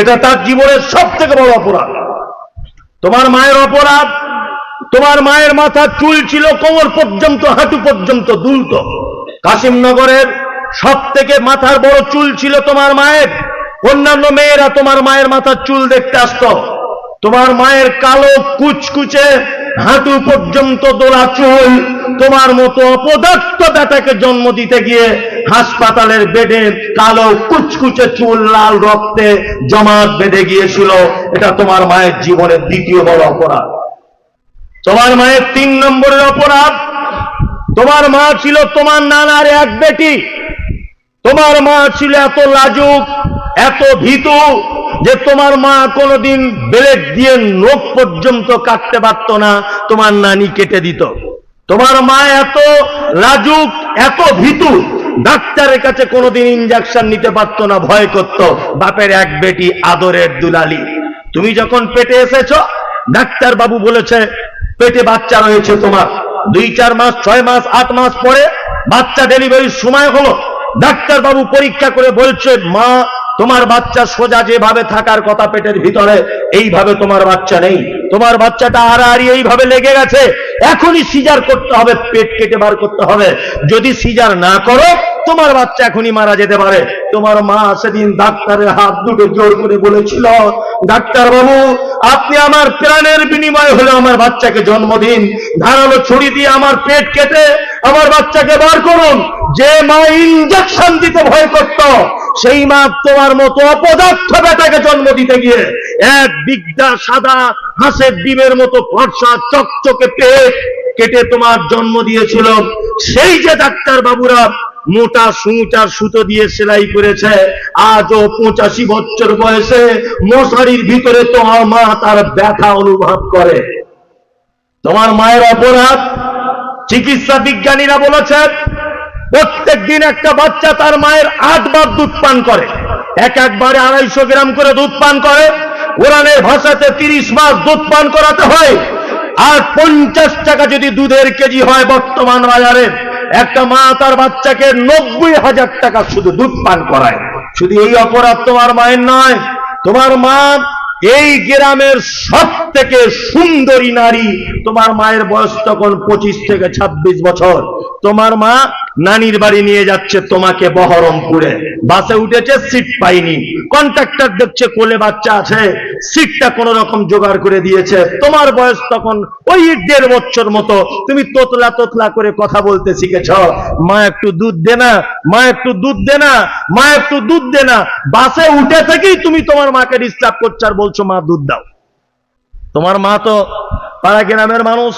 এটা তার জীবনের সব থেকে বড় অপরাধ। তোমার মায়ের অপরাধ, তোমার মায়ের মাথার চুল ছিল কোমর পর্যন্ত, হাঁটু পর্যন্ত দুলত। কাশিমনগরের সব থেকে মাথার বড় চুল ছিল তোমার মায়ের। অন্যান্য মেয়েরা তোমার মায়ের মাথার চুল দেখতে আসত। তোমার মায়ের কালো কুচকুচে হাঁটু পর্যন্ত দোলা চুল তোমার মতো অপদার্থ বেটাকে জন্ম দিতে গিয়ে হাসপাতালের বেডে কালো কুচকুচে চুল লাল রক্তে জমাট বেঁধে গিয়েছিল। এটা তোমার মায়ের জীবনের দ্বিতীয় বড় অপরাধ। তোমার মায়ের 3 নম্বরের অপরাধ, তোমার মা ছিল তোমার নানার এক বেটি। তোমার মা ছিল এত লাজুক, এত ভীতু যে তোমার মা কোনোদিন ব্লেড দিয়ে নখ পর্যন্ত কাটতে পারত না, তোমার নানি কেটে দিত। তোমার মা এত লাজুক, এত ভীতু, ডাক্তারের কাছে কোনোদিন ইনজেকশন নিতে পারত না, ভয় করত। বাপের এক বেটি, আদরের দুলালি। তুমি যখন পেটে এসেছো, ডাক্তার বাবু বলেছে পেটে বাচ্চা রয়েছে তোমার। 2-4 মাস, 6 মাস, 8 মাস পরে বাচ্চা ডেলিভারির সময় হলো। ডাক্তার বাবু পরীক্ষা করে বলছে, মা তোমার বাচ্চা সোজা যেভাবে থাকার কথা পেটের ভিতরে, এইভাবে তোমার বাচ্চা নেই। তোমার বাচ্চাটা আড়াআড়ি এইভাবে লেগে গেছে। এখনই সিজার করতে হবে, পেট কেটে বার করতে হবে। যদি সিজার না করো, তোমার বাচ্চা এখনই মারা যেতে পারে। তোমার মা সেদিন ডাক্তারের হাত দুটো জোর করে বলেছিল, ডাক্তার বাবু আপনি আমার প্রাণের বিনিময় হলে আমার বাচ্চাকে জন্ম দিন। ধারালো ছুরি দিয়ে আমার পেট কেটে আমার বাচ্চাকে বার করুন। যে মা ইনজেকশন দিতে ভয় করত, সেই মা তোমার মতো অপদার্থ বেটাকে জন্ম দিতে গিয়ে এক বিগড়া সাদা হাঁসের ডিমের মতো ফর্সা চকচকে পেট কেটে তোমার জন্ম দিয়েছিল। সেই যে ডাক্তার বাবুরা মোটা সুচার সুতো দিয়ে সেলাই করেছে, আজও 85 বছর বয়সে মশারির ভিতরে তোমার মা তার ব্যথা অনুভব করে। তোমার মায়ের অপরাধ, চিকিৎসা বিজ্ঞানীরা বলেছেন প্রত্যেক দিন একটা বাচ্চা তার মায়ের 8 বার দুধ পান করে, একবারে 250 গ্রাম করে দুধ পান করে। কোরআনের ভাষাতে 30 মাস দুধ পান করাতে হয়। আর 50 টাকা যদি দুধের কেজি হয় বর্তমান বাজারে, একটা মা তার বাচ্চাকে 90,000 টাকা শুধু দুধ পান করায়। শুধু এই অপরাধ তোমার মায়ের নয়, তোমার মা এই গ্রামের সব থেকে সুন্দরী নারী। তোমার মায়ের বয়স তখন 25 থেকে 26 বছর। তোমার মা নানির বাড়ি নিয়ে যাচ্ছে তোমাকে বহরমপুরে, বাসে উঠেছে, সিট পাইনি, কন্ট্রাক্টর দেখছে কোলে বাচ্চা আছে, সিটটা কোন রকম জোগাড় করে দিয়েছে। তোমার বয়স তখন ওই 1.5 বছর মতো। তুমি তোতলা তোতলা করে কথা বলতে শিখেছ, মা একটু দুধ দে না, মা একটু দুধ দে না, মা একটু দুধ দে না। বাসে উঠে থেকেই তুমি তোমার মাকে ডিস্টার্ব করছো আর বলছো মা দুধ দাও। তোমার মা তো পাড়া গ্রামের মানুষ,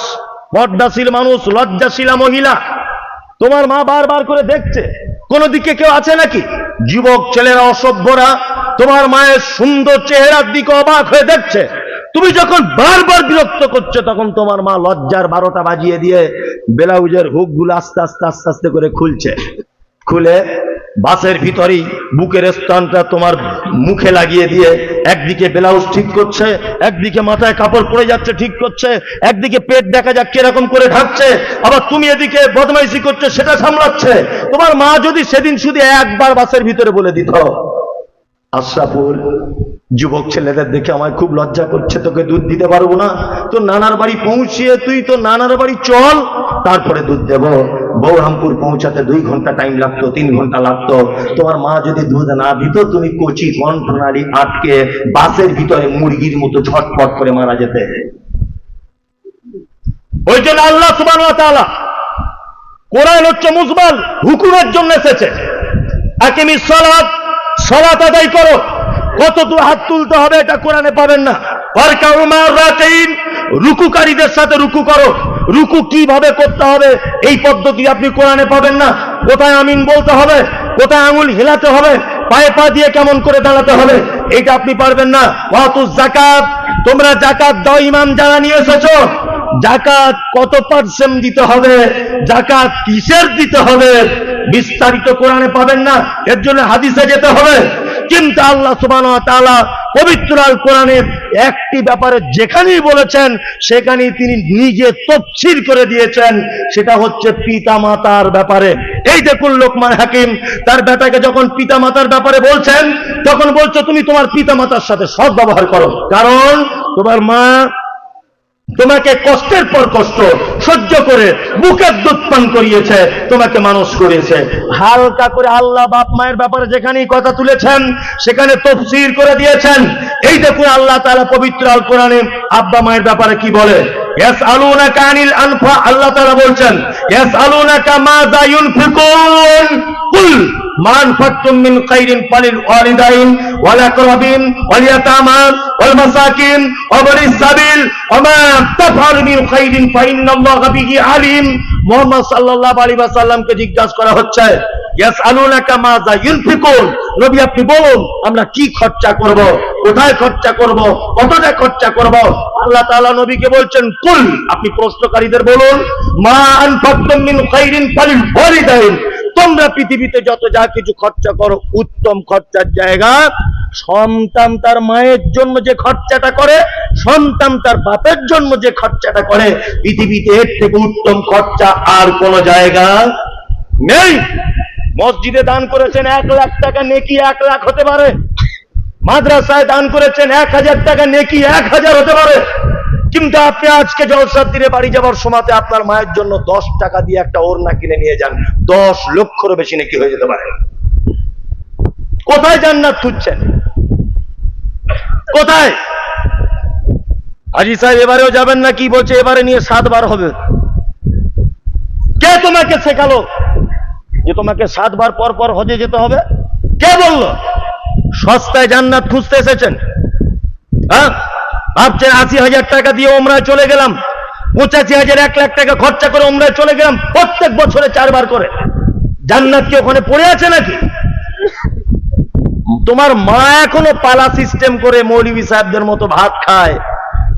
পর্দাশীল মানুষ, লজ্জাশীলা মহিলা। তোমার মা বারবার করে দেখছে কোন দিকে কেউ আছে নাকি। যুবক ছেলেরা, অসভ্যরা তোমার মায়ের সুন্দর চেহারার দিকে অবাক হয়ে দেখছে। তুমি যখন বারবার বিরক্ত করছো তখন তোমার মা লজ্জার 12টা বাজিয়ে দিয়ে ব্লাউজের হুকগুলো আস্তে আস্তে আস্তে আস্তে করে খুলছে। খুলে বাসের ভিতরেই বুকের স্থানটা তোমার মুখে লাগিয়ে দিয়ে একদিকে ব্লাউজ ঠিক করছে, একদিকে মাথায় কাপড় পড়ে যাচ্ছে ঠিক করছে, একদিকে পেট দেখা যাচ্ছে এরকম করে ঢাকছে, আবার তুমি এদিকে বদমাইশি করছো সেটা সামলাচ্ছে। তোমার মা যদি সেদিন শুধু একবার বাসের ভিতরে বলে দিত, আশরাফুল, যুবক ছেলেদের দেখে আমার খুব লজ্জা করছে, তোকে দুধ দিতে পারবো না, তো নানার বাড়ি পৌঁছিয়ে তুই তো নানার বাড়ি চল, তারপরে দুধ দেব। বহরমপুর পৌঁছাতে 2 ঘন্টা টাইম লাগতো, 3 ঘন্টা লাগতো। তোমার মা যদি দুধ না দিত, তুমি কচি কণ্ঠনালী আটকে বাসের ভিতরে মুরগির মতো ঝটপট করে মারা যেতে। ওই জন্য আল্লাহ সুবহানাহু ওয়া তাআলা কোরআন হচ্ছে মুজমাল, হুকুমের জন্য এসেছে। আকিমিস সালাত, সালাত আদায় করো। কত দূর হাত তুলতে হবে এটা কোরআনে পাবেন না। ওয়ারকাউ মা'আর রাকিন, রুকুকারীদের সাথে রুকু করো। রুকু কিভাবে করতে হবে এই পদ্ধতি আপনি কোরআনে পাবেন না। কোথায় আমিন বলতে হবে, কোথায় আঙুল হিলাতে হবে, পায়ে পা দিয়ে কেমন করে দাঁড়াতে হবে, এটা আপনি পারবেন না। ওয়াতুজ যাকাত, তোমরা যাকাত দাও। ইমাম যারা নিয়ে এসেছো, যাকাত কত পার্সেন্ট দিতে হবে, যাকাত কিসের দিতে হবে, বিস্তারিত কোরআনে পাবেন না। এর জন্য হাদিসে যেতে হবে। কিন্তু আল্লাহ সুবহানাহু ওয়া তাআলা পবিত্র আল কোরআনের একটি ব্যাপারে যেখানেই বলেছেন সেখানেই তিনি নিজে তাফসীর করে দিয়েছেন, সেটা হচ্ছে পিতামাতার ব্যাপারে। এই দেখুন লোকমান হাকিম তার বেটাকে যখন পিতামাতার ব্যাপারে বলছেন, তখন বলছো তুমি তোমার পিতামাতার সাথে সৎ ব্যবহার করো, কারণ তোমার মা তোমাকে কষ্টের পর কষ্ট সহ্য করে বুকের দুধ পান করিয়েছে, তোমাকে মানুষ করেছে। হালকা করে আল্লাহ বাপ মায়ের ব্যাপারে যেখানেই কথা তুলেছেন সেখানে তাফসীর করে দিয়েছেন। এই দেখুন আল্লাহ তাআলা পবিত্র আল কোরআনে আব্বা মায়ের ব্যাপারে কি বলে। ইয়াসআলুনাকা আনিল আনফা, আল্লাহ তাআলা বলছেন ইয়াসআলুনাকা মাযা ইউনফিকুন, কুল মা আনফাকতুম মিন খাইরিন ফালিল ওয়ালিদাইন ওয়াল আকরাবিন ওয়াল ইয়াতামা ওয়াল মাসাকিন ওয়া বনিস সাবিল ওয়া মা তাফআলু মিন খাইরিন ফাইন্নাল্লাহা বিহি আলিম। মুহাম্মদ সাল্লাল্লাহু আলাইহি ওয়াসাল্লামকে জিজ্ঞাসা করা হচ্ছে ইয়াসআলুনাকা মাযা ইউনফিকুন, নবী আপনি বলুন আমরা কি খরচা করব, কোথায় খরচা করব, কতটা খরচা করব। আল্লাহ তাআলা নবীকে বলছেন কুল, আপনি প্রশ্নকারীদের বলুন মা আনফাকতুম মিন খাইরিন ফালিল ওয়ালিদাইন, তোমরা পৃথিবীতে যত যা কিছু খরচা করো উত্তম খরচার জায়গা সন্তান তার মায়ের জন্য যে খরচাটা করে, সন্তান তার বাপের জন্য যে খরচাটা করে, পৃথিবীতে এর থেকে উত্তম খরচা আর কোন জায়গা নেই। মসজিদে দান করেছেন 1 লাখ টাকা, নেকি 1 লাখ হতে পারে। মাদ্রাসায় দান করেছেন 1000 টাকা, নেকি 1000 হতে পারে। কিন্তু আপনি আজকে জলসার দিনে বাড়ি যাবার সময়তে আপনার মায়ের জন্য 10 টাকা দিয়ে একটা ওড়না কিনে নিয়ে যান, 10 লক্ষেরও বেশি নেকি হয়ে যেতে পারে। কোথায় জান্নাত খুঁজছেন, কোথায়? হাজী সাহেব এবারেও যাবেন না কি বলছে, এবারে নিয়ে 7 বার হবে। কে তোমাকে শেখালো যে তোমাকে 7 বার পর পর হজে যেতে হবে? কে বলল? সস্তায় জান্নাত খুঁজতে এসেছেন? হ্যাঁ, ভাবছেন 80,000 টাকা দিয়ে ওমরায় চলে গেলাম, 85,000 1 লাখ টাকা খরচা করে ওমরায় চলে গেলাম, প্রত্যেক বছরে 4 বার করে। জান্নাত কি ওখানে পড়ে আছে নাকি? তোমার মা এখনো পালা সিস্টেম করে মৌলভী সাহেবদের মতো ভাত খায়।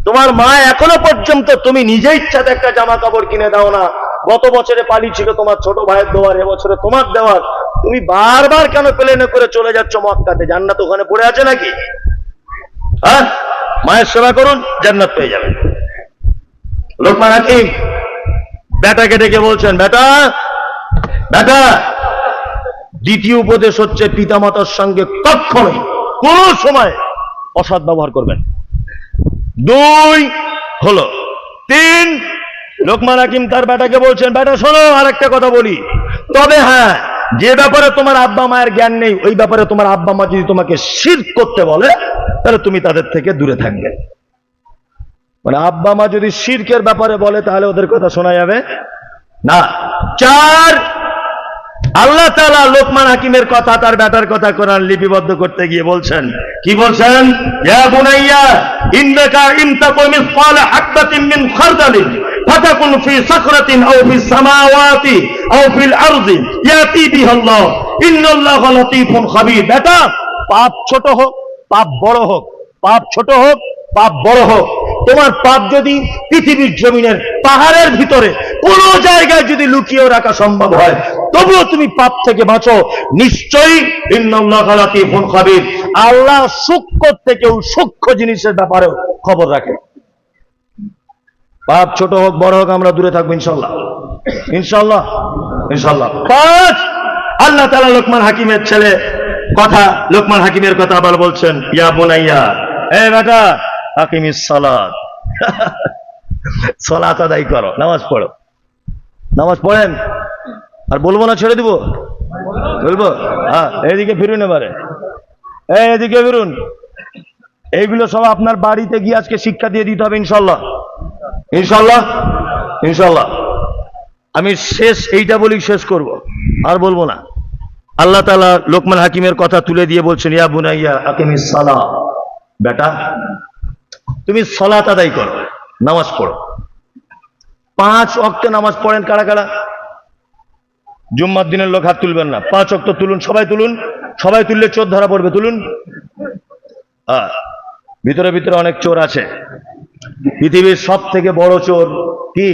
তোমার মা এখনো পর্যন্ত তুমি নিজে ইচ্ছাতে একটা জামা কাপড় কিনে দাও না। গত বছরে পালি ছিল তোমার ছোট ভাইয়ের দেওয়ার, এবছরে তোমার দেওয়ার। তুমি বারবার কেন প্লেনে করে চলে যাচ্ছ মক্কাতে? জান্নাত ওখানে পড়ে আছে নাকি? হ্যাঁ, মায়ের সেবা করুন, জান্নাত পেয়ে যাবেন। লোকমান হাকিম বেটাকে ডেকে বলছেন, বেটা বেটা, দ্বিতীয় উপদেশ হচ্ছে পিতামাতার সঙ্গে কখনোই কোন সময় অসৎ ব্যবহার করবেন। 2 হলো। 3, লোকমান হাকিম তার বেটাকে বলছেন, বেটা শোনো, আর একটা কথা বলি, তবে হ্যাঁ, যে ব্যাপারে তোমার আব্বা মায়ের জ্ঞান নেই, ওই ব্যাপারে তোমার আব্বা মা যদি তোমাকে শিরক করতে বলে, তাহলে তুমি তাদের থেকে দূরে থাকবে। মানে আব্বা মা যদি শিরকের ব্যাপারে বলে, তাহলে ওদের কথা শোনা যাবে না। 4, আল্লাহ তাআলা লোকমান হাকিমের কথা, তার বেটার কথা কোরআন লিপিবদ্ধ করতে গিয়ে বলছেন, কি বলছেন? ইয়া বুনাইয়া ইন্নাকা ইনতাকুম মিসকালা হাববাতিন মিন খারদালিন ফাতাকুন ফি সাখরাতিন আও ফিস সামাওয়াতি আও ফিল আরদি ইয়াতি বিহাল্লাহ ইন্নাল্লাহা লাতীফুন খাবীর। বেটা, পাপ ছোট হোক, পাপ বড় হোক, পাপ ছোট হোক, পাপ বড় হোক, তোমার পাপ যদি পৃথিবীর জমিনের পাহাড়ের ভিতরে কোন জায়গায় যদি লুকিয়ে রাখা সম্ভব হয়, তবুও তুমি পাপ থেকে বাঁচো। নিশ্চয়ই ইন্নাল্লাহা লাতীফুন খাবীর, আল্লাহ সূক্ষ্ম থেকেও সূক্ষ্ম জিনিসের ব্যাপারেও খবর রাখে। পাপ ছোট হোক বড় হোক, আমরা দূরে থাকবো ইনশাল্লাহ, ইনশাল্লাহ, ইনশাল্লাহ। 5, আল্লাহ তাআলা লোকমান হাকিমের ছেলে কথা, লোকমান হাকিমের কথা আবার বলছেন, ইয়া বুনাইয়া, এ বেটা, আকিমিস সালাত, সালাত আদায় করো, নামাজ পড়ো। নামাজ পড়েন? আর বলবো না, ছেড়ে দিব? বলবো? হ্যাঁ, এদিকে ফিরুন, এবারে এদিকে ফিরুন। এইগুলো সব আপনার বাড়িতে গিয়ে আজকে শিক্ষা দিয়ে দিতে হবে ইনশাল্লাহ, ইনশাল্লাহ, ইনশাল্লাহ। আমি শেষ এইটা বলি, শেষ করব, আর বলবো না। আল্লাহ তাআলা লোকমান হাকিমের কথা তুলে দিয়ে বলছেন, ইয়া বুনাইয়া আকিমিস সালাত, বেটা তুমি সালাত আদায় করো, নামাজ পড়ো। 5 ওয়াক্তে নামাজ পড়েন কারা কারা? জুম্মার দিনের লোক হাত তুলবেন না। 5 ওয়াক্ত তুলুন, সবাই তুলুন। সবাই তুললে চোর ধরা পড়বে, তুলুন। ভিতরে ভিতরে অনেক চোর আছে। পৃথিবীর সব থেকে বড় চোর কি?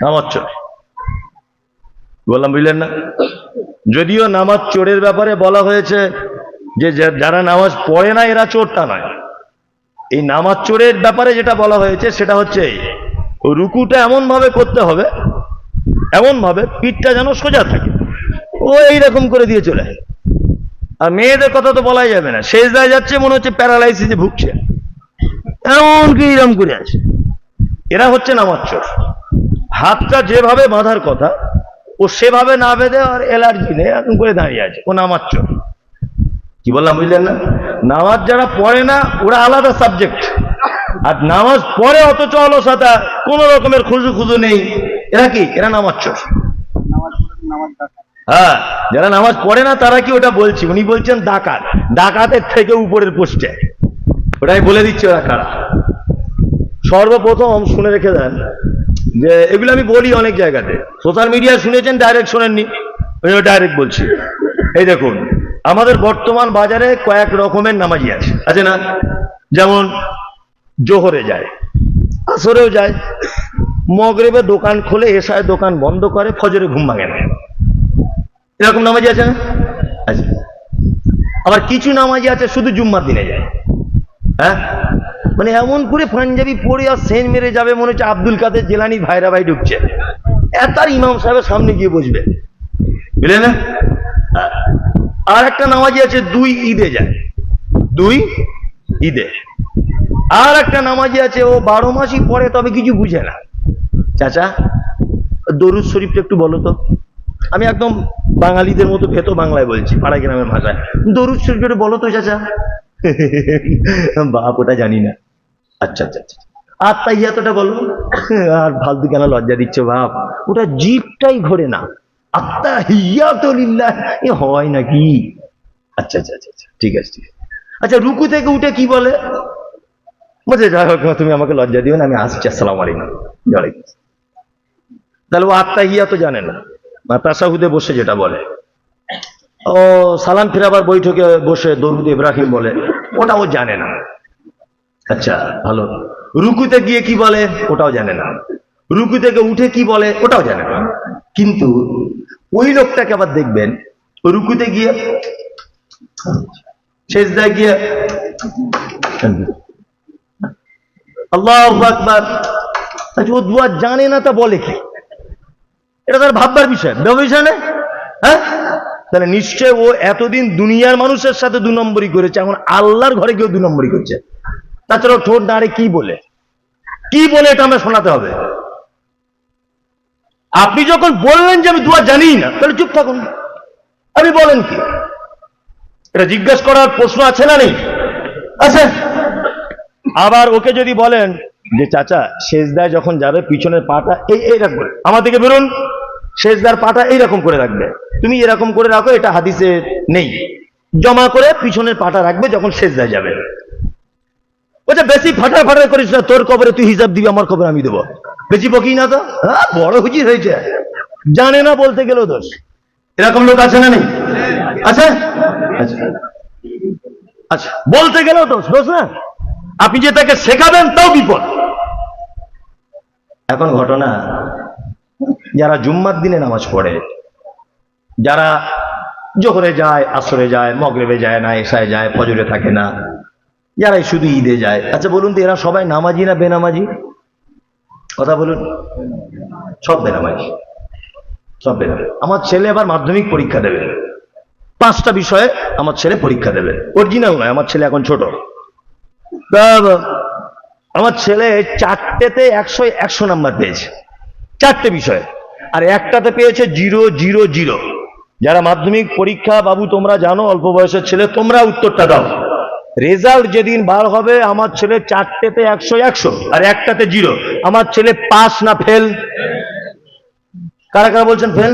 নামাজ চোর। বললাম, বুঝলেন না? যদিও নামাজ চোরের ব্যাপারে বলা হয়েছে যে যারা নামাজ পড়ে না এরা চোর, তা নয়। এই নামাজ চোরের ব্যাপারে যেটা বলা হয়েছে সেটা হচ্ছে রুকুটা এমন ভাবে করতে হবে, এমন ভাবে পিঠটা যেন সোজা থাকে, ও এইরকম করে দিয়ে চলে। আর মেয়েদের কথা তো বলাই যাবে না, সেজদায় যাচ্ছে মনে হচ্ছে প্যারালাইসিসে ভুগছে, এমন কি এরকম করে আছে। এরা হচ্ছে নামাজ চোর। হাতটা যেভাবে বাঁধার কথা ও সেভাবে না বেঁধে, আর অ্যালার্জি নেই, এরকম করে দাঁড়িয়ে আছে, ও নামাজ চোর। কি বললাম, বুঝলেন না? নামাজ যারা পড়ে না ওরা আলাদা সাবজেক্ট, আর নামাজ পড়ে অথচ অলসতা, কোন রকমের খুজু খুজু নেই, এরা কি? এরা নামাজ চোর। হ্যাঁ, যারা নামাজ পড়ে না তারা কি? ওটা বলছি, উনি বলছেন ডাকাত, ডাকাতের থেকে উপরের পোস্টে। ওটাই বলে দিচ্ছে ওরা কারা। সর্বপ্রথম শুনে রেখে দেন যে এগুলো আমি বলি অনেক জায়গাতে, সোশ্যাল মিডিয়া শুনেছেন, ডাইরেক্ট শোনেননি, ডাইরেক্ট বলছি। এই দেখুন, আমাদের বর্তমান বাজারে কয়েক রকমের নামাজি আছে না? যেমন জোহরে যায়, আসরেও যায়, মগরিবে দোকান খোলে, এশায় দোকান বন্ধ করে, ফজরে ঘুম ভাঙে না, এরকম নামাজি আছে না? আছে। আবার কিছু নামাজি আছে শুধু জুম্মার দিনে যায়। হ্যাঁ, মানে এমন করে পাঞ্জাবি পরে আর সেন মেরে যাবে মনে হচ্ছে আব্দুল কাদের জেলানি ভাইরা ভাই ঢুকছে, তার ইমাম সাহেবের সামনে গিয়ে বসবে, বুঝলে না? আর একটা নামাজি আছে 2 ঈদে যায়, 2 ঈদে। আর একটা নামাজি আছে ও 12 মাসই পড়ে, তবে কিছু বুঝে না। চাচা, দরুদ শরীফটা একটু বলো তো। আমি একদম বাঙালিদের মতো ভেতো বাংলায় বলছি, পাড়া গ্রামের ভাষায়, দরুদ শরীফটা বলো তো চাচা। বাপ, ওটা জানি না। আচ্ছা আচ্ছা আচ্ছা, আর তাইয়াতটা বলো। আর ফালতু কেন লজ্জা দিচ্ছ বাপ, ওটা জিভটাই ঘোরে না। আত্তাহিয়াতুলিল্লাহ এ হয় নাকি? আচ্ছা আচ্ছা আচ্ছা, ঠিক আছে ঠিক আছে। আচ্ছা, রুকু থেকে উঠে কি বলে? বলছে, যাই হোক তুমি আমাকে লজ্জা দিও না, আমি আসছি, আসসালামু আলাইকুম। তাহলে ও আত্তাহিয়া তো জানে না। বা তাসাহুদে বসে যেটা বলে, ও সালাম ফিরাবার বৈঠকে বসে দরুদ ইব্রাহিম বলে, ওটা ও জানে না। আচ্ছা ভালো। রুকুতে গিয়ে কি বলে ওটাও জানে না, রুকু থেকে উঠে কি বলে ওটাও জানে না। কিন্তু ওই লোকটাকে আবার দেখবেন রুকুতে গিয়ে, সেজদায় গিয়ে আল্লাহু আকবার, আচ্ছা ও দুয়া জানে না তা বলে কি? এটা তার ভাববার বিষয়, বিষয় না? হ্যাঁ, তাহলে নিশ্চয় ও এতদিন দুনিয়ার মানুষের সাথে 2 নম্বরই করেছে, এখন আল্লাহর ঘরে কেউ 2 নম্বরই করছে। তাছাড়া ঠোঁট নাড়ে কি বলে এটা আমরা শোনাতে হবে। আপনি যখন বললেন যে আমি দুয়া জানি না, তাহলে চুপ থাকুন। আপনি বলেন কি? এটা জিজ্ঞাসা করার প্রশ্ন আছে না নেই? আছে। আবার ওকে যদি বলেন যে চাচা সেজদায় যখন যাবে পিছনের পাটা এইরকম করে, আমার দিকে বেরোন, সেজদার পাটা এইরকম করে রাখবে, তুমি এরকম করে রাখো, এটা হাদিসে নেই, জমা করে পিছনের পাটা রাখবে যখন সেজদায় যাবে। ওটা বেশি ফাটা ফাটা করিস না, তোর কবরে তুই হিসাব দিবি, আমার কবরে আমি দেবো, বেশি বকি না তো। হ্যাঁ, বড় হুজির হয়েছে, জানে না বলতে গেলেও দোষ। এরকম লোক আছে না নেই? আছে। আচ্ছা বলতে গেলেও দোষ না, আপনি যে তাকে শেখাবেন তাও বিপদ। এখন ঘটনা, যারা জুম্মার দিনে নামাজ পড়ে, যারা জোহরে যায়, আসরে যায়, মগরিবে যায় না, এশায় যায়, ফজরে থাকে না, যারাই শুধু ঈদে যায়, আচ্ছা বলুন তো এরা সবাই নামাজি না বেনামাজি? কথা বলুন। সব বেনামাজি, সব বেনামাজি। আমার ছেলে আবার মাধ্যমিক পরীক্ষা দেবে, 5টা বিষয়ে আমার ছেলে পরীক্ষা দেবে, অরিজিনাল নয়, আমার ছেলে এখন ছোট। আমার ছেলে 4টেতে 100 নাম্বার পেয়েছে, 4টে বিষয়ে, আর একটাতে পেয়েছে 000। যারা মাধ্যমিক পরীক্ষা বাবু তোমরা জানো, অল্প বয়সের ছেলে, তোমরা উত্তরটা দাও। রেজাল্ট যেদিন বার হবে আমার ছেলে 4টেতে 100 আর একটাতে 0, আমার ছেলে পাস না ফেল? কারা কারা বলছেন ফেল?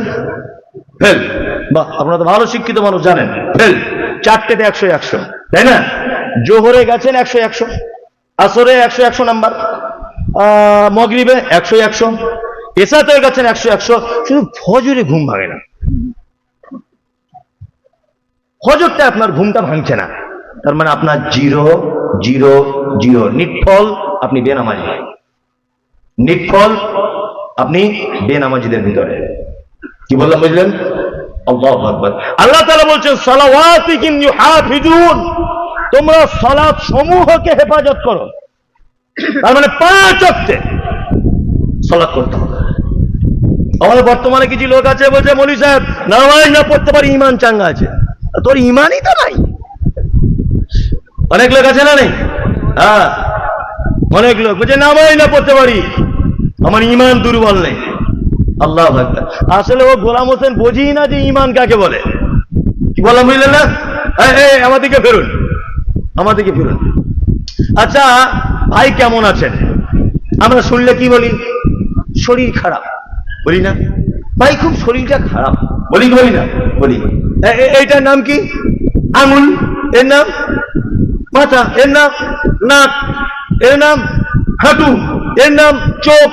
ফেল। বাহ, আপনারা তো ভালো শিক্ষিত মানুষ, জানেন ফেল। 4টেতে 100, তাই না? জোহরে গেছেন 100, আসরে 100 নাম্বার, মগরিবে 100, এসাতে গেছেন 100, শুধু ফজরে ঘুম ভাঙে না। ফজরটা আপনার ঘুমটা ভাঙছে না, তার মানে আপনার 0, নিটফল আপনি বেনামাজি, নিটফল আপনি বেনামাজিদের ভিতরে। কি বললাম বুঝলেন? আল্লাহু আকবার। আল্লাহ তাআলা বলছেন সালাওয়াতিকুম ইউহাফিজুন, তোমরা সালাত সমূহকে হেফাজত করো। তার মানে 5 ওয়াক্তে সালাত করতে হবে। আমাদের বর্তমানে কিছু লোক আছে বলছে মৌলভী সাহেব নামাজ না পড়তে পারি ইমান চাঙ্গা আছে। তোর ইমানই তো নাই। অনেক লোক আছে না নেই? হ্যাঁ, অনেক লোক বলছে নামাজ না পড়তে পারি, আমার ইমান দুর্বল নেই। আল্লাহু আকবার। আসলে ও গোলাম হোসেন বোঝেই না যে ইমান কাকে বলে। কি বললাম বুঝলেন না? আমার দিকে ফেরুন, আমার দিকে ফিরুন। আচ্ছা ভাই কেমন আছেন? আমরা শুনলে কি বলি? শরীর খারাপ বলি না? ভাই খুব শরীরটা খারাপ বলি কি বলি না? বলি। এইটার নাম কি? আঙুল, এর নাম মাথা, এর নাম নাক, এর নাম হাঁটু, এর নাম চোখ।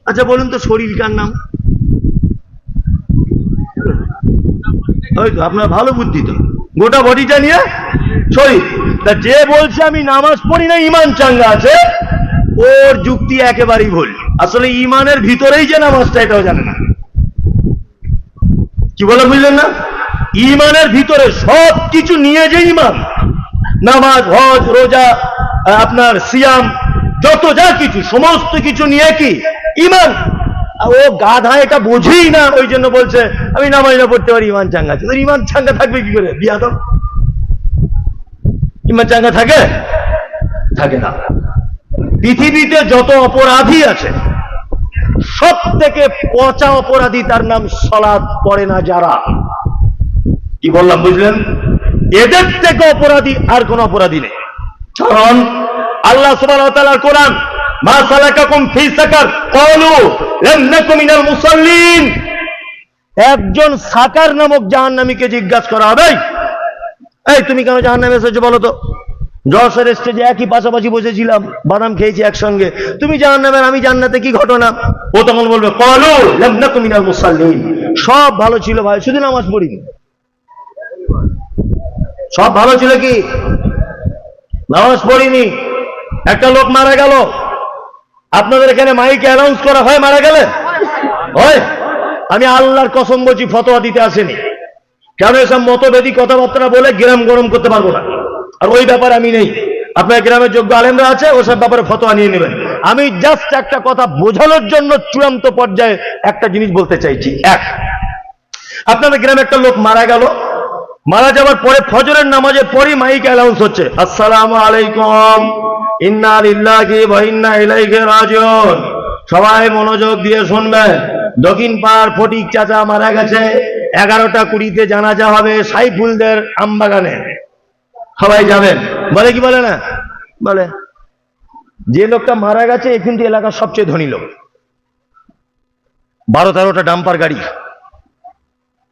আচ্ছা বলুন তো শরীর কার নাম? হয়তো আপনার ভালো বুদ্ধি তো, গোটা বডিটা নিয়ে শরীর। তা যে বলছে আমি নামাজ পড়ি না ইমান চাঙ্গা আছে, ওর যুক্তি একেবারেই ভুল। আসলে ইমানের ভিতরেই যে নামাজটা এটাও জানে না। কি বলে বুঝলেন না? ইমানের ভিতরে সব কিছু নিয়ে যে ইমান, নামাজ, হজ, রোজা, আপনার সিয়াম, যত যা কিছু সমস্ত কিছু নিয়ে কি ইমান। ও গাধা এটা বোঝেই না, ওই জন্য বলছে আমি নামাজ না পড়তে পারি ইমান চাঙ্গা আছে। ইমান চাঙ্গা থাকবে কি করে? বিয়াদব। ইমান চাঙ্গা থাকে? থাকে না। পৃথিবীতে যত অপরাধী আছে সব থেকে পচা অপরাধী, তার নাম সালাত পড়ে না যারা। কি বললাম বুঝলেন? এদের থেকে অপরাধী আর কোন অপরাধী নেই। কারণ আল্লাহ সুবহানাহু ওয়া তাআলার কোরআন, মা সালাকাকুম ফি সাকার ক্বালু লাম নাকু মিনাল মুসাল্লিন। একজন সাকার নামক জাহান্নামীকে জিজ্ঞাসা করা হবে, এই তুমি কেন জাহান্নামে এসেছো বলো তো? যশোর স্টেজে একই পাশাপাশি বসেছিলাম, বাদাম খেয়েছি একসঙ্গে, তুমি জাহান্নামের আমি জান্নাতে, কি ঘটনা? ও তখন বলবে ক্বালু লাম নাকু মিনাল মুসাল্লিন, সব ভালো ছিল ভাই, শুধু নামাজ পড়িনি। সব ভালো ছিল কি, নামাজ পড়িনি। একটা লোক মারা গেল, আপনাদের এখানে মাইকে অ্যানাউন্স করা হয় মারা গেলে? হয়? আমি আল্লাহর কসম বলছি ফতোয়া দিতে আসেনি, কেন এসব মতভেদী কথাবার্তা বলে গ্রাম গরম করতে পারবো না, আর ওই ব্যাপারে আমি নেই। আপনার গ্রামের যোগ্য আলেমরা আছে, ওসব ব্যাপারে ফতোয়া নিয়ে নেবেন। আমি জাস্ট একটা কথা বোঝানোর জন্য চূড়ান্ত পর্যায়ে একটা জিনিস বলতে চাইছি। এক, আপনাদের গ্রামে একটা লোক মারা গেল, মারা যাওয়ার পরে ফজরের নামাজের পরই মাইক অ্যানাউন্স হচ্ছে, আসসালামু আলাইকুম, ইন্না লিল্লাহি ওয়া ইন্না ইলাইহি রাজিউন। সবাই মনোযোগ দিয়ে শুনবেন। দক্ষিণ পাড়ার ফটিক চাচা মারা গেছে, 11:20 জানাজা হবে সাইফুলদের আমবাগানে, সবাই যাবেন। বলে কি বলে না? বলে। যে লোকটা মারা গেছে এ কিন্তু এলাকার সবচেয়ে ধনী লোক, 12-13টা ডাম্পার গাড়ি,